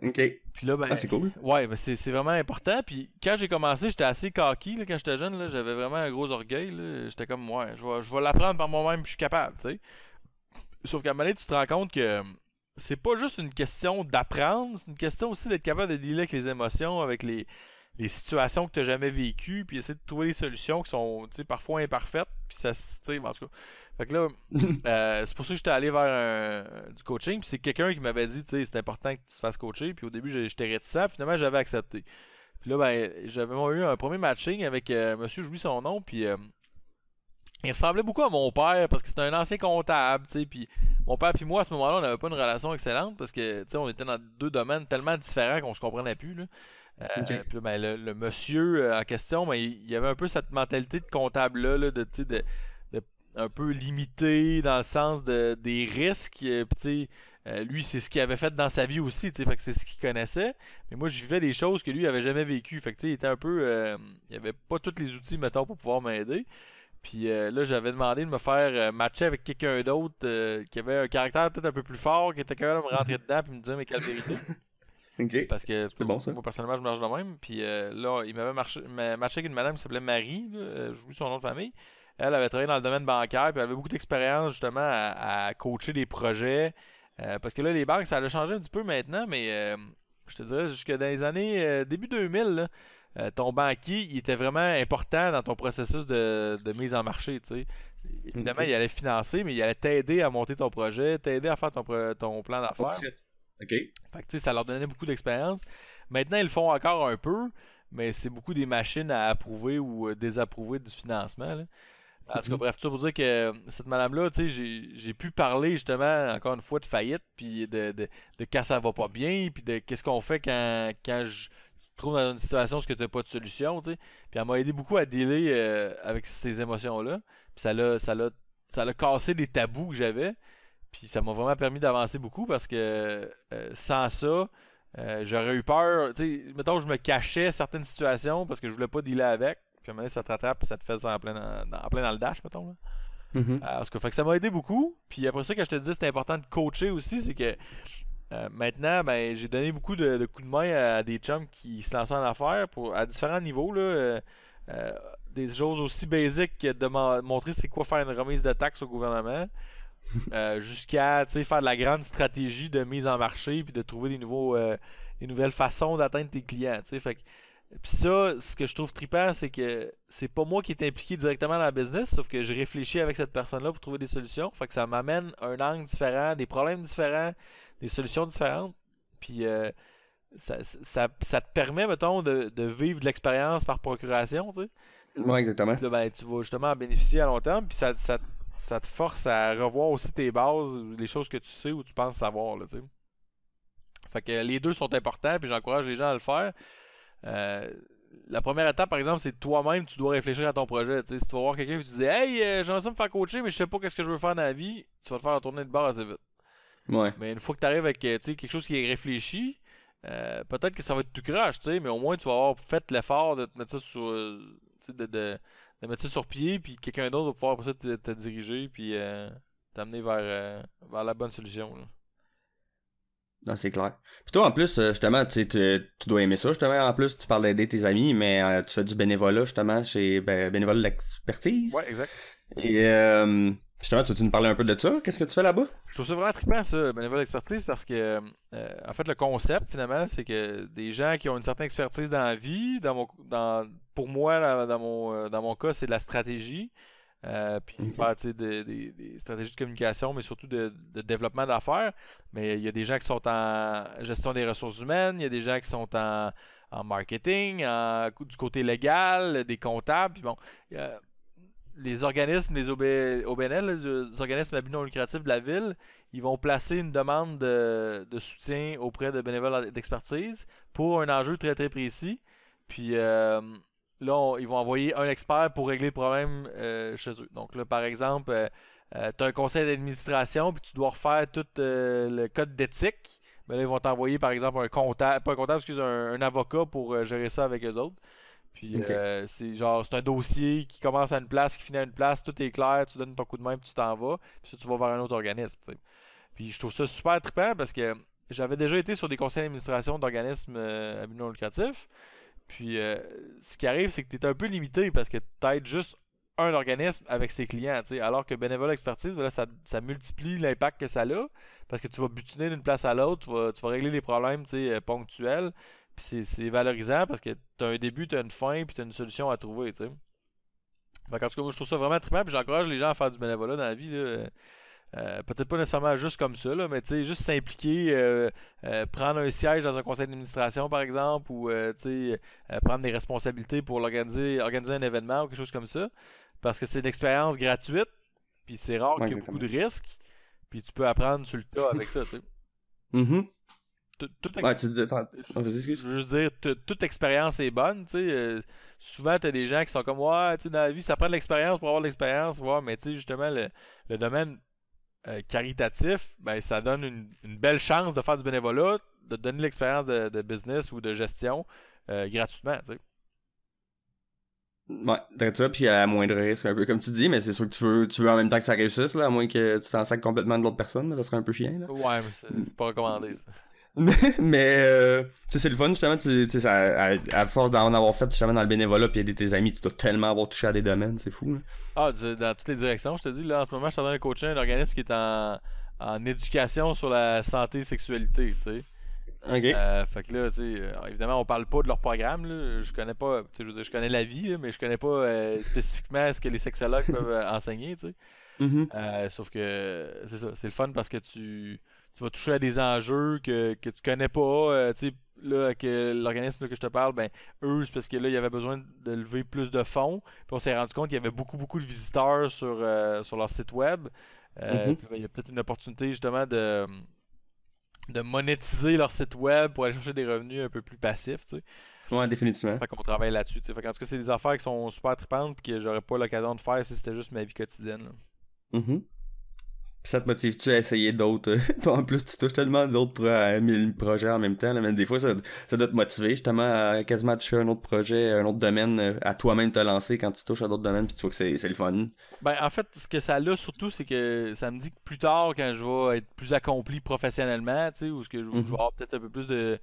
OK. Puis là, ben, c'est cool. Ouais, ben, c'est vraiment important. Puis quand j'ai commencé, j'étais assez cocky. Là, quand j'étais jeune, là, j'avais vraiment un gros orgueil. Là. J'étais comme, ouais, je vais l'apprendre par moi-même, puis je suis capable, tu sais. Sauf qu'à un moment donné, tu te rends compte que c'est pas juste une question d'apprendre, c'est une question aussi d'être capable de dealer avec les émotions, avec les situations que tu n'as jamais vécues, puis essayer de trouver des solutions qui sont parfois imparfaites. Puis ça, en tout cas. Fait que là, c'est pour ça que j'étais allé vers du coaching. Puis c'est quelqu'un qui m'avait dit, c'est important que tu te fasses coacher. Puis au début, j'étais réticent. Puis finalement, j'avais accepté. Puis là, ben, j'avais eu un premier matching avec monsieur, j'oublie son nom. Puis il ressemblait beaucoup à mon père parce que c'était un ancien comptable, tu sais, puis mon père puis moi à ce moment-là, on n'avait pas une relation excellente parce que tu sais, on était dans deux domaines tellement différents qu'on se comprenait plus là. OK. Puis là, ben, le monsieur en question, ben, il avait un peu cette mentalité de comptable là, de, tu sais, de un peu limité dans le sens des risques. Puis tu sais, lui, c'est ce qu'il avait fait dans sa vie aussi, tu sais, fait que c'est ce qu'il connaissait. Mais moi, je vivais des choses que lui avait jamais vécues. Fait que tu sais, il était un peu, il avait pas tous les outils, mettons, pour pouvoir m'aider. Puis là, j'avais demandé de me faire matcher avec quelqu'un d'autre qui avait un caractère peut-être un peu plus fort, qui était capable de me rentrer dedans et me dire mais quelle vérité. OK. Parce que C'est bon, ça. moi, personnellement, je marche de même. Puis là, il m'avait matché avec une madame qui s'appelait Marie, j'oublie son nom de famille. Elle avait travaillé dans le domaine bancaire, puis elle avait beaucoup d'expérience justement à coacher des projets. Parce que là, les banques, ça a changé un petit peu maintenant, mais je te dirais, jusque dans les années début 2000, là, ton banquier, il était vraiment important dans ton processus de mise en marché, tu sais. Évidemment, Ok. il allait financer, mais il allait t'aider à monter ton projet, t'aider à faire ton plan d'affaires. OK. Fait que, tu sais, ça leur donnait beaucoup d'expérience. Maintenant, ils le font encore un peu, mais c'est beaucoup des machines à approuver ou désapprouver du financement, là. En tout cas, bref, tout ça pour dire que cette madame-là, tu sais, j'ai pu parler justement, encore une fois, de faillite, puis de quand ça va pas bien, puis de qu'est-ce qu'on fait quand je te trouve dans une situation où tu n'as pas de solution, tu sais. Puis elle m'a aidé beaucoup à dealer avec ces émotions-là. Puis ça l'a cassé des tabous que j'avais. Puis ça m'a vraiment permis d'avancer beaucoup parce que sans ça, j'aurais eu peur. Tu sais, mettons, je me cachais certaines situations parce que je voulais pas dealer avec. Puis à un moment donné, ça te rattrape et ça te fait ça en plein dans le dash, mettons. Là. Mhm. Parce que, fait que ça m'a aidé beaucoup. Puis après ça, quand je te dis c'était important de coacher aussi, c'est que maintenant, ben, j'ai donné beaucoup de coups de main à des chums qui se lançaient en affaires à différents niveaux. Là, des choses aussi basiques que de montrer c'est quoi faire une remise de taxes au gouvernement, jusqu'à faire de la grande stratégie de mise en marché puis de trouver des nouvelles façons d'atteindre tes clients. Fait que, puis ça, ce que je trouve trippant, c'est que c'est pas moi qui est impliqué directement dans la business, sauf que je réfléchis avec cette personne-là pour trouver des solutions. Fait que ça m'amène un angle différent, des problèmes différents, des solutions différentes. Puis ça te permet, mettons, de vivre de l'expérience par procuration, tu sais. Ouais, exactement. Puis là, ben, tu vas justement en bénéficier à long terme, puis ça te force à revoir aussi tes bases, les choses que tu sais ou tu penses savoir, là, tu sais. Fait que les deux sont importants, puis j'encourage les gens à le faire. La première étape, par exemple, c'est toi-même, tu dois réfléchir à ton projet. T'sais, si tu vas voir quelqu'un et tu dis Hey, j'aimerais ça me faire coacher, mais je sais pas qu'est-ce que je veux faire dans la vie, tu vas te faire tourner de bord assez vite. Ouais. Mais une fois que tu arrives avec quelque chose qui est réfléchi, peut-être que ça va être tout crash, mais au moins tu vas avoir fait l'effort de te mettre ça sur. De mettre ça sur pied, puis quelqu'un d'autre va pouvoir après ça te diriger, puis t'amener vers la bonne solution. Là. Non, c'est clair. Puis toi, en plus, justement, tu dois aimer ça, justement. En plus, tu parles d'aider tes amis, mais tu fais du bénévolat, justement, chez Bénévolat d'expertise. Ouais, exact. Et justement, tu veux nous parler un peu de ça? Qu'est-ce que tu fais là-bas? Je trouve ça vraiment trippant, ça, bénévole d'expertise, parce que, en fait, le concept, finalement, c'est que des gens qui ont une certaine expertise dans la vie, pour moi, dans mon cas, c'est de la stratégie. Puis faire des stratégies de communication, mais surtout de développement d'affaires. Mais il y a des gens qui sont en gestion des ressources humaines, il y a des gens qui sont en marketing, du côté légal, des comptables. Puis bon, les organismes, les OBNL, les organismes à but non lucratif de la ville, ils vont placer une demande de soutien auprès de bénévoles d'expertise pour un enjeu très très précis. Puis là, ils vont envoyer un expert pour régler le problème chez eux. Donc là, par exemple, tu as un conseil d'administration, puis tu dois refaire tout le code d'éthique. Mais là, ils vont t'envoyer, par exemple, un comptable, pas un comptable, excuse, un avocat pour gérer ça avec eux autres. Puis c'est un dossier qui commence à une place, qui finit à une place, tout est clair, tu donnes ton coup de main, puis tu t'en vas. Puis ça, tu vas vers un autre organisme. T'sais. Puis je trouve ça super trippant parce que j'avais déjà été sur des conseils d'administration d'organismes à but non lucratif. Puis, ce qui arrive, c'est que tu es un peu limité parce que tu aides juste un organisme avec ses clients. T'sais. Alors que bénévolat expertise, ben là, ça multiplie l'impact que ça a parce que tu vas butiner d'une place à l'autre, tu vas régler les problèmes ponctuels. Puis c'est valorisant parce que tu as un début, tu as une fin, puis tu as une solution à trouver. T'sais. En tout cas, moi, je trouve ça vraiment trippant, puis j'encourage les gens à faire du bénévolat dans la vie. Là. Peut-être pas nécessairement juste comme ça, là, mais juste s'impliquer, prendre un siège dans un conseil d'administration par exemple, ou prendre des responsabilités pour organiser un événement ou quelque chose comme ça, parce que c'est une expérience gratuite, puis c'est rare qu'il y ait beaucoup de risques, puis tu peux apprendre sur le tas avec ça. Mm-hmm. Je veux juste dire, toute expérience est bonne. Souvent, tu as des gens qui sont comme ouais, dans la vie, ça prend de l'expérience pour avoir de l'expérience, ouais, mais justement, le domaine caritatif, ben, ça donne une belle chance de faire du bénévolat, de donner l'expérience de business ou de gestion gratuitement. T'sais. Ouais, t'as ça, puis à moindre risque, un peu comme tu dis, mais c'est sûr que tu veux en même temps que ça réussisse, là, à moins que tu t'en sacs complètement de l'autre personne, mais ça serait un peu chiant. Là. Ouais, mais c'est pas recommandé ça. mais c'est le fun justement, à force d'en avoir fait justement dans le bénévolat puis aider tes amis, tu dois tellement avoir touché à des domaines, c'est fou. Là. Ah, dans toutes les directions, je te dis, là en ce moment je suis en train de coacher un organisme qui est en éducation sur la santé et sexualité, tu sais. Ok. Fait que là, tu sais, évidemment, on parle pas de leur programme, là. Je connais pas, tu sais, je veux dire, je connais la vie, là, mais je connais pas spécifiquement ce que les sexologues peuvent enseigner, tu sais. Mm-hmm. Sauf que c'est ça, c'est le fun parce que tu vas toucher à des enjeux que tu connais pas. Tu sais, là, avec l'organisme que je te parle, ben eux, c'est parce que là, il y avait besoin de lever plus de fonds. Puis on s'est rendu compte qu'il y avait beaucoup, beaucoup de visiteurs sur leur site web. Puis, ben, il y a peut-être une opportunité justement de monétiser leur site web pour aller chercher des revenus un peu plus passifs, tu sais. Ouais, définitivement. Fait qu'on travaille là-dessus, tu sais. Fait qu'en tout cas, c'est des affaires qui sont super tripantes puis que j'aurais pas l'occasion de faire si c'était juste ma vie quotidienne, là. Mm-hmm. Puis ça te motive-tu à essayer d'autres? Toi, en plus, tu touches tellement d'autres projets en même temps, là, mais des fois, ça doit te motiver justement à quasiment toucher un autre projet, un autre domaine, à toi-même te lancer quand tu touches à d'autres domaines, puis tu vois que c'est le fun. Ben, en fait, ce que ça a surtout, c'est que ça me dit que plus tard, quand je vais être plus accompli professionnellement, tu sais, ou ce que je vais avoir peut-être un peu plus de...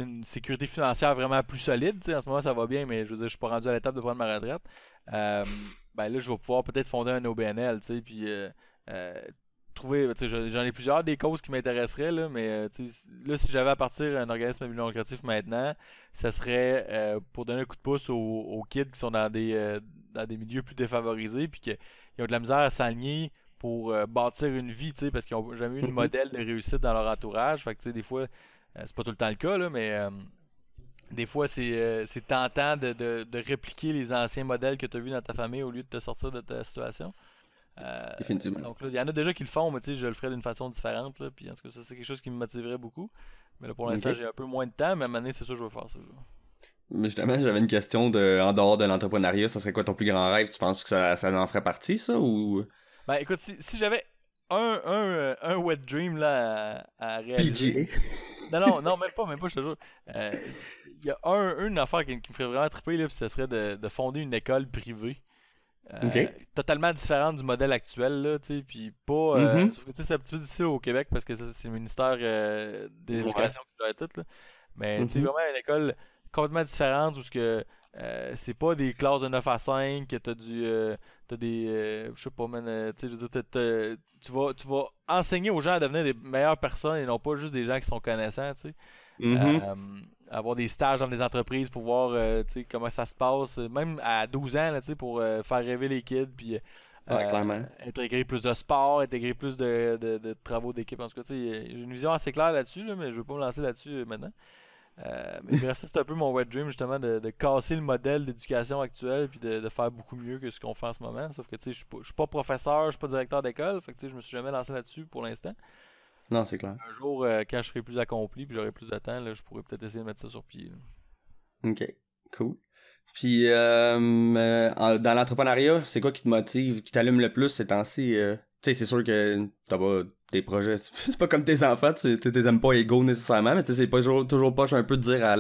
une sécurité financière vraiment plus solide. En ce moment, ça va bien, mais je veux dire, je suis pas rendu à l'étape de prendre ma retraite. Ben là, je vais pouvoir peut-être fonder un OBNL, puis trouver, j'en ai plusieurs des causes qui m'intéresseraient, là, mais là, si j'avais à partir un organisme à but non lucratif maintenant, ça serait pour donner un coup de pouce aux kids qui sont dans des milieux plus défavorisés, puis qui ont de la misère à s'aligner pour bâtir une vie, parce qu'ils n'ont jamais eu de modèle de réussite dans leur entourage. Fait que, des fois, c'est pas tout le temps le cas, là, mais des fois, c'est tentant de répliquer les anciens modèles que tu as vus dans ta famille au lieu de te sortir de ta situation. Définitivement. Donc là, il y en a déjà qui le font, mais je le ferais d'une façon différente. Là, puis en tout cas, ça, c'est quelque chose qui me motiverait beaucoup. Mais là, pour l'instant, j'ai un peu moins de temps, mais à un moment donné, c'est sûr que je vais faire ça. Là. Mais justement, j'avais une question en dehors de l'entrepreneuriat, ça serait quoi ton plus grand rêve? Tu penses que ça en ferait partie, ça, ou... Ben écoute, si j'avais un wet dream là, à réaliser... PGA? Non, même pas, je te jure. Il y a une affaire qui me ferait vraiment triper, là, puis ça serait de fonder une école privée. Totalement différente du modèle actuel, là, puis pas... sauf que c'est un petit peu difficile au Québec, parce que ça, c'est le ministère de l'Éducation qui doit être tout, là. Mais vraiment une école complètement différente où c'est pas des classes de 9 à 5, que t'as des je sais pas, man, je veux dire, tu vas enseigner aux gens à devenir des meilleures personnes et non pas juste des gens qui sont connaissants, avoir des stages dans des entreprises pour voir comment ça se passe, même à 12 ans, là, pour faire rêver les kids, puis intégrer plus de sport, intégrer plus de travaux d'équipe. En tout cas, j'ai une vision assez claire là-dessus, là, mais je veux pas me lancer là-dessus maintenant. Mais bref, ça c'est un peu mon wet dream, justement, de casser le modèle d'éducation actuel puis de faire beaucoup mieux que ce qu'on fait en ce moment. Sauf que je suis pas professeur, je suis pas directeur d'école, fait que je me suis jamais lancé là-dessus pour l'instant. Non, c'est clair. Un jour, quand je serai plus accompli puis j'aurai plus de temps, là, je pourrais peut-être essayer de mettre ça sur pied. Là. Ok, cool. Puis dans l'entrepreneuriat, c'est quoi qui te motive, qui t'allume le plus ces temps-ci? Tu sais, c'est sûr que t'as pas des projets, c'est pas comme tes enfants, tu les aimes pas égaux nécessairement, mais c'est pas toujours poche un peu de dire à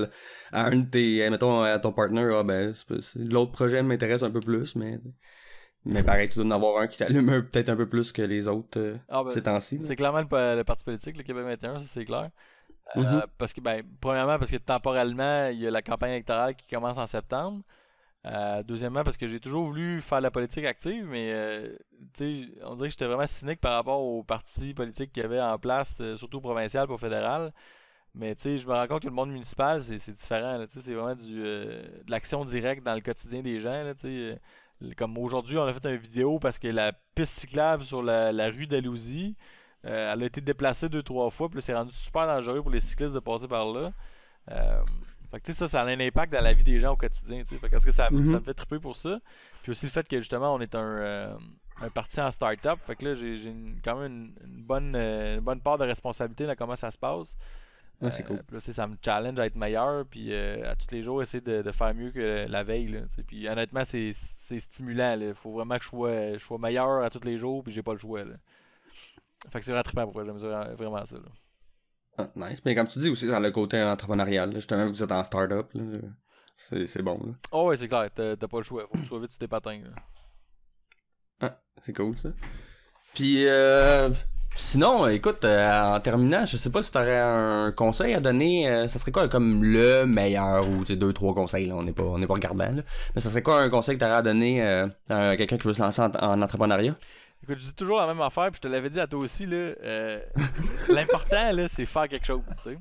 un de tes, mettons à ton partner, l'autre projet m'intéresse un peu plus, mais pareil, tu dois en avoir un qui t'allume peut-être un peu plus que les autres ces temps-ci. C'est clairement le parti politique, le Québec 21, ça c'est clair. Parce que, premièrement, parce que temporellement, il y a la campagne électorale qui commence en septembre. Deuxièmement, parce que j'ai toujours voulu faire de la politique active, mais on dirait que j'étais vraiment cynique par rapport aux partis politiques qu'il y avait en place, surtout provincial pour fédéral. Mais je me rends compte que le monde municipal, c'est différent. Là, c'est vraiment de l'action directe dans le quotidien des gens. Là, comme aujourd'hui, on a fait une vidéo parce que la piste cyclable sur la rue d'Alousie, elle a été déplacée 2-3 fois, puis c'est rendu super dangereux pour les cyclistes de passer par là. Fait que ça a un impact dans la vie des gens au quotidien. Fait que, en tout cas, ça me fait triper pour ça. Puis aussi le fait que justement, on est un parti en start-up. Fait que là, j'ai quand même une bonne part de responsabilité dans comment ça se passe. C'est cool. Puis là, ça me challenge à être meilleur. Puis à tous les jours, essayer de faire mieux que la veille. Là, puis honnêtement, c'est stimulant. Il faut vraiment que je sois meilleur à tous les jours. Puis j'ai pas le choix. Là. Fait que c'est vraiment trippant pour moi. J'aime vraiment ça. Là. Ah, nice. Mais comme tu dis aussi, dans le côté entrepreneurial, là, justement, vu que vous êtes en start-up, là, c'est bon. Là. Oh ouais, c'est clair. T'as pas le choix. Faut que tu sois vite sur tes patins. Là. Ah, c'est cool ça. Puis, sinon, écoute, en terminant, je sais pas si t'aurais un conseil à donner. Ça serait quoi comme le meilleur ou 2-3 conseils, là, on n'est pas regardant, là. Mais ça serait quoi un conseil que t'aurais à donner à quelqu'un qui veut se lancer en entrepreneuriat? Écoute, je dis toujours la même affaire, puis je te l'avais dit à toi aussi, là. L'important, là, c'est faire quelque chose, tu sais.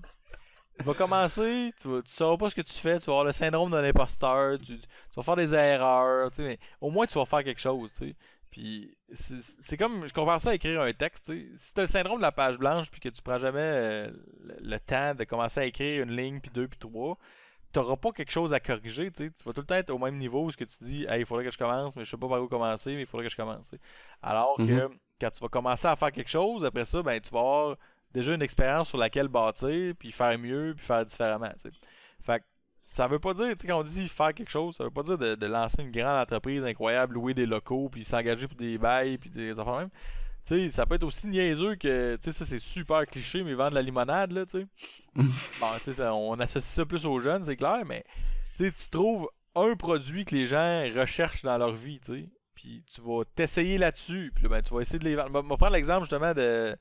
Tu vas commencer, tu sauras pas ce que tu fais, tu vas avoir le syndrome de l'imposteur, tu vas faire des erreurs, tu sais, mais au moins tu vas faire quelque chose, tu sais. Puis c'est comme, je compare ça à écrire un texte, tu sais. Si tu as le syndrome de la page blanche, puis que tu prends jamais le temps de commencer à écrire une ligne, puis deux, puis trois, t'auras pas quelque chose à corriger, tu sais. Tu vas tout le temps être au même niveau où ce que tu dis, hey, il faudrait que je commence, mais je sais pas par où commencer, mais il faudrait que je commence. T'sais. Alors que quand tu vas commencer à faire quelque chose, après ça, ben tu vas avoir déjà une expérience sur laquelle bâtir, puis faire mieux, puis faire différemment. T'sais. Fait que ça veut pas dire, tu sais, quand on dit faire quelque chose, ça veut pas dire de lancer une grande entreprise incroyable, louer des locaux, puis s'engager pour des bails, puis des affaires même. Tu sais, ça peut être aussi niaiseux que, tu sais, ça c'est super cliché, mais vendre de la limonade, là, tu sais. Bon, tu sais, on associe ça plus aux jeunes, c'est clair, mais tu sais, tu trouves un produit que les gens recherchent dans leur vie, tu sais. Puis tu vas t'essayer là-dessus, puis ben, tu vas essayer de les vendre. On va prendre l'exemple justement de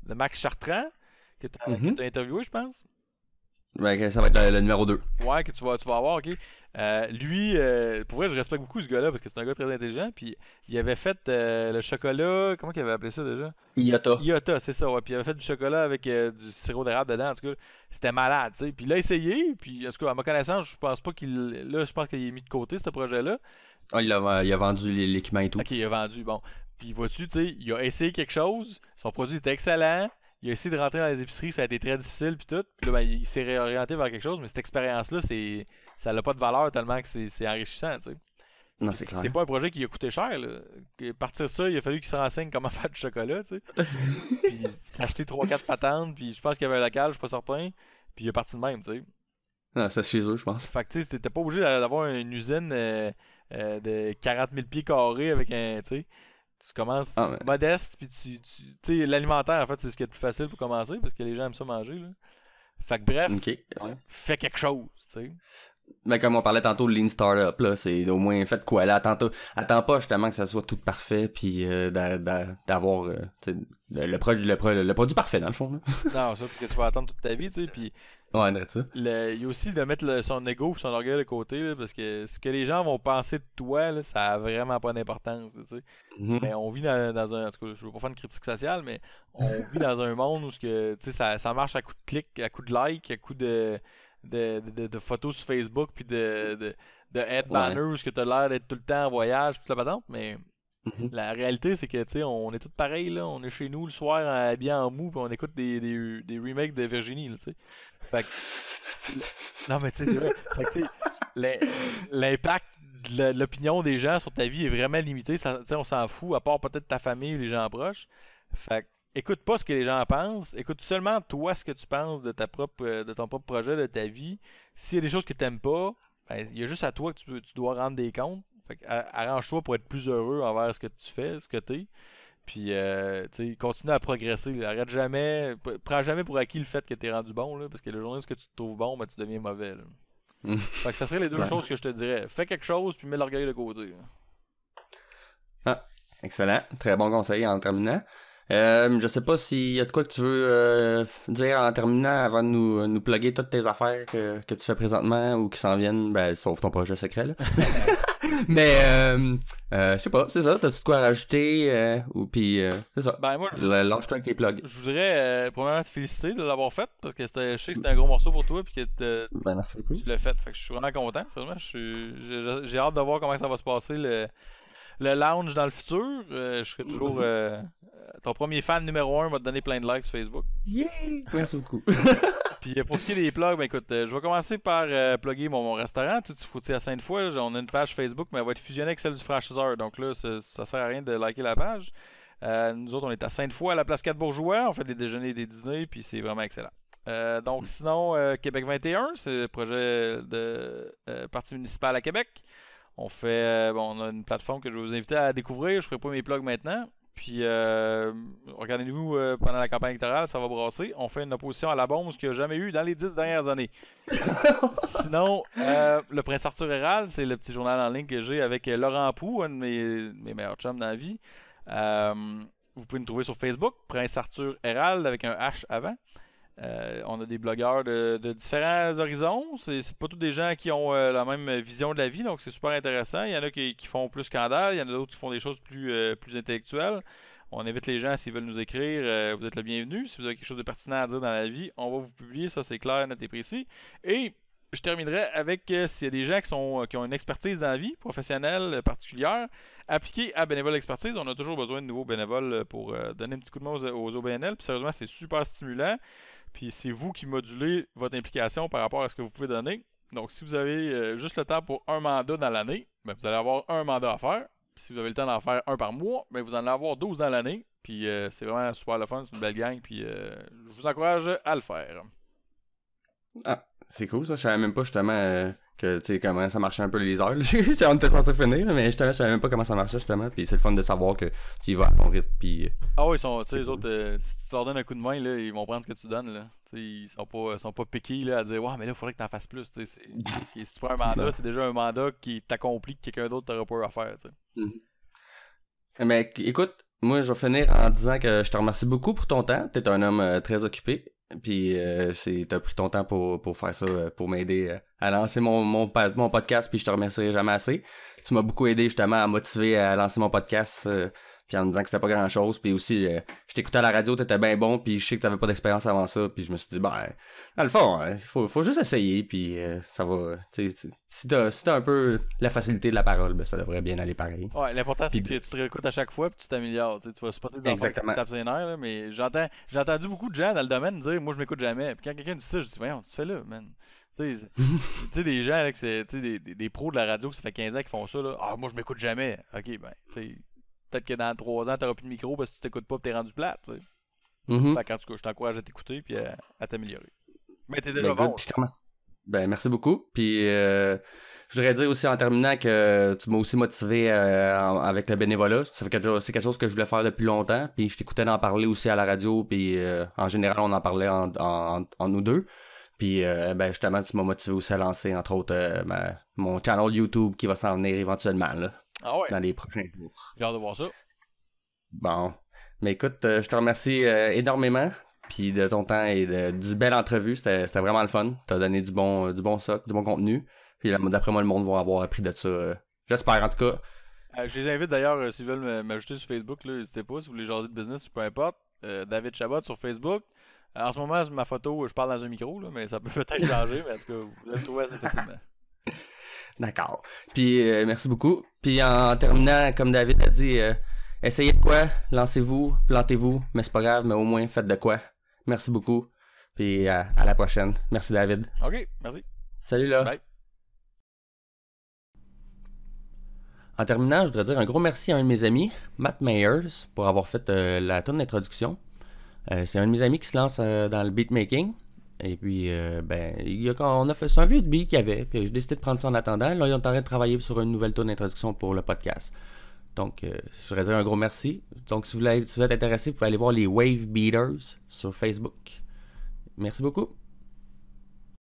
Max Chartrand, que tu as interviewé, je pense. Ben, ça va être le numéro 2. Ouais, que tu vas avoir, ok. Lui, pour vrai, je respecte beaucoup ce gars-là parce que c'est un gars très intelligent. Puis il avait fait le chocolat. Comment il avait appelé ça déjà? Iota. Iota, c'est ça, ouais. Puis il avait fait du chocolat avec du sirop d'érable dedans. En tout cas, c'était malade, tu sais. Puis il a essayé. Puis, en tout cas, à ma connaissance, je pense pas qu'il. Là, je pense qu'il est mis de côté, ce projet-là. Ah, il a vendu l'équipement et tout. Ok, il a vendu, bon. Puis vois-tu, tu sais, il a essayé quelque chose. Son produit était excellent. Il a essayé de rentrer dans les épiceries, ça a été très difficile, puis tout. Puis là, ben, il s'est réorienté vers quelque chose, mais cette expérience-là, ça n'a pas de valeur tellement que c'est enrichissant, tu sais. Non, c'est clair. C'est pas un projet qui a coûté cher, là. Partir de ça, il a fallu qu'il se renseigne comment faire du chocolat, tu sais. Puis s'acheter 3-4 patentes, puis je pense qu'il y avait un local, je suis pas certain. Puis il est parti de même, tu sais. Non, c'est chez eux, je pense. Fait que tu sais, t'étais pas obligé d'avoir une usine de 40 000 pieds carrés avec un, tu sais. Tu commences modeste, puis tu sais, l'alimentaire, en fait, c'est ce qui est le plus facile pour commencer, parce que les gens aiment ça manger, là. Fait que bref, fais quelque chose, tu sais. Mais comme on parlait tantôt de Lean Startup, là, c'est au moins fait quoi, là. Attends pas justement que ça soit tout parfait, puis d'avoir le produit parfait, dans le fond, là. Non, ça, parce que tu vas attendre toute ta vie, tu sais, puis... Ouais, ça. Il y a aussi de mettre son ego et son orgueil de côté, là, parce que ce que les gens vont penser de toi, là, ça a vraiment pas d'importance, tu sais. Mais on vit dans un... En tout cas, je veux pas faire une critique sociale, mais on vit dans un monde où ça marche à coup de clic, à coup de like, à coup de photos sur Facebook, puis de head banners où tu as l'air d'être tout le temps en voyage, puis la patente, mais... La réalité, c'est que, tu sais, on est tous pareils, là. On est chez nous le soir, habillés en mou, puis on écoute des remakes de Virginie, tu sais. Fait que... Non, mais tu sais, c'est vrai. Fait que, tu sais, l'impact de l'opinion des gens sur ta vie est vraiment limité. Tu sais, on s'en fout, à part peut-être ta famille ou les gens proches. Fait que, écoute pas ce que les gens pensent. Écoute seulement toi ce que tu penses de ton propre projet, de ta vie. S'il y a des choses que tu n'aimes pas, ben, il y a juste à toi que tu dois rendre des comptes. Fait que, arrange-toi pour être plus heureux envers ce que tu fais, ce que t'es. Puis, tu sais, continue à progresser. Arrête jamais. Prends jamais pour acquis le fait que t'es rendu bon, là, parce que le jour où tu te trouves bon, ben, tu deviens mauvais, là. Fait que ça serait les deux choses que je te dirais. Fais quelque chose, puis mets l'orgueil de côté. Ah, excellent. Très bon conseil en terminant. Je sais pas s'il y a de quoi que tu veux dire en terminant avant de nous plugger toutes tes affaires que tu fais présentement ou qui s'en viennent, ben, sauf ton projet secret, là. Mais, je sais pas, c'est ça. T'as-tu de quoi rajouter ou puis c'est ça. Ben, moi, lâche-toi avec tes plugs. Je voudrais, premièrement, te féliciter de l'avoir fait parce que je sais que c'était un gros morceau pour toi puis que ben, merci beaucoup. Tu l'as fait. Fait que je suis vraiment content. Sérieusement, j'ai hâte de voir comment ça va se passer le lounge dans le futur. Je serai toujours ton premier fan numéro 1 va te donner plein de likes sur Facebook. Yeah! Merci beaucoup. Puis pour ce qui est des plugs, ben écoute, je vais commencer par plugger mon restaurant, Tout Fouti à Sainte-Foy. On a une page Facebook, mais elle va être fusionnée avec celle du franchiseur. Donc là, ça sert à rien de liker la page. Nous autres, on est à Sainte-Foy, à la place 4 Bourgeois. On fait des déjeuners et des dîners, puis c'est vraiment excellent. Donc sinon, Québec 21, c'est le projet de parti municipal à Québec. On fait, on a une plateforme que je vais vous inviter à découvrir. Je ne ferai pas mes plugs maintenant. Puis, regardez-nous pendant la campagne électorale, ça va brasser. On fait une opposition à la bombe, ce qu'il n'y a jamais eu dans les 10 dernières années. Sinon, le Prince Arthur Hérald, c'est le petit journal en ligne que j'ai avec Laurent Pou, un de mes meilleurs chums dans la vie. Vous pouvez nous trouver sur Facebook, Prince Arthur Hérald avec un H avant. On a des blogueurs de différents horizons. C'est pas tous des gens qui ont la même vision de la vie, donc c'est super intéressant. Il y en a qui font plus scandale, il y en a d'autres qui font des choses plus intellectuelles. On invite les gens, s'ils veulent nous écrire, vous êtes le bienvenu. Si vous avez quelque chose de pertinent à dire dans la vie, on va vous publier, ça c'est clair, net et précis. Et je terminerai avec s'il y a des gens qui ont une expertise dans la vie professionnelle particulière, appliquée à Bénévole Expertise. On a toujours besoin de nouveaux bénévoles pour donner un petit coup de main aux OBNL. Puis sérieusement, c'est super stimulant. Puis c'est vous qui modulez votre implication par rapport à ce que vous pouvez donner. Donc si vous avez juste le temps pour un mandat dans l'année, ben, vous allez avoir un mandat à faire. Puis si vous avez le temps d'en faire un par mois, ben, vous en allez avoir 12 dans l'année. Puis c'est vraiment super le fun, c'est une belle gang. Puis je vous encourage à le faire. Ah, c'est cool ça. Je savais même pas justement que tu sais comment ça marchait un peu les heures. On était censé finir, mais je savais même pas comment ça marchait justement. Puis c'est le fun de savoir que tu y vas à ton rythme. Puis ah oui, les autres, si tu leur donnes un coup de main, là, ils vont prendre ce que tu donnes. Là. Ils sont pas piqués là, à dire ouais, mais là, il faudrait que tu en fasses plus. Si tu prends un mandat, c'est déjà un mandat qui t'accomplit que quelqu'un d'autre t'aurait pas eu à faire. Mais écoute, moi je vais finir en disant que je te remercie beaucoup pour ton temps. T'es un homme très occupé. Puis t'as pris ton temps pour faire ça, pour m'aider à lancer mon podcast, puis je te remercierai jamais assez. Tu m'as beaucoup aidé justement à motiver à lancer mon podcast, puis en me disant que c'était pas grand chose. Puis aussi, je t'écoutais à la radio, t'étais bien bon, puis je sais que t'avais pas d'expérience avant ça, puis je me suis dit, ben, dans le fond, faut juste essayer, puis ça va. Si t'as un peu la facilité de la parole, ben ça devrait bien aller pareil. Ouais, l'important c'est Puis, que tu te réécoutes à chaque fois puis tu t'améliores. Tu vas supporter des enfants qui te exactement. tapent ses nerfs, là, mais j'ai entendu beaucoup de gens dans le domaine dire moi je m'écoute jamais. Puis quand quelqu'un dit ça, je dis voyons, tu te fais là, man. Tu sais, des gens là, des pros de la radio que ça fait 15 ans qui font ça là. Ah moi je m'écoute jamais. Ok, ben tu sais, peut-être que dans 3 ans t'auras plus de micro parce que tu t'écoutes pas et t'es rendu plate. Tu sais. Mhm. Fait qu'en tout cas, je t'encourage à t'écouter puis à t'améliorer. Mais t'es Ben déjà good, bon. je te remercie. Ben merci beaucoup. Puis je voudrais dire aussi en terminant que tu m'as aussi motivé avec le bénévolat. C'est quelque chose que je voulais faire depuis longtemps. Puis je t'écoutais d'en parler aussi à la radio. Puis en général, on en parlait en nous deux. Puis ben justement, tu m'as motivé aussi à lancer, entre autres, mon channel YouTube qui va s'en venir éventuellement là, Ah ouais. dans les prochains jours. J'ai hâte de voir ça. Bon. Mais écoute, je te remercie énormément. Puis de ton temps et du belle entrevue. C'était vraiment le fun. T'as donné du bon stock, du bon contenu. Puis d'après moi, le monde va avoir appris de ça. J'espère en tout cas. Je les invite d'ailleurs, s'ils veulent m'ajouter sur Facebook, là, n'hésitez pas, si vous voulez jaser de business ou peu importe. David Chabot sur Facebook. En ce moment, ma photo, je parle dans un micro, là, mais ça peut peut-être changer, mais en tout cas, vous allez le trouver assez facilement. D'accord. Puis merci beaucoup. Puis en terminant, comme David a dit, essayez de quoi, lancez-vous, plantez-vous, mais c'est pas grave, mais au moins faites de quoi. Merci beaucoup. Puis à la prochaine. Merci David. Ok, merci. Salut là. Bye. En terminant, je voudrais dire un gros merci à un de mes amis, Matt Meyers, pour avoir fait la tourne d'introduction. C'est un de mes amis qui se lance dans le beatmaking. Et puis, on a fait c'est un vieux beat qu'il y avait. Puis j'ai décidé de prendre ça en attendant. Là, ils ont en train de travailler sur une nouvelle tourne d'introduction pour le podcast. Donc, je voudrais dire un gros merci. Donc, si vous êtes intéressé, vous pouvez aller voir les Wave Beaters sur Facebook. Merci beaucoup.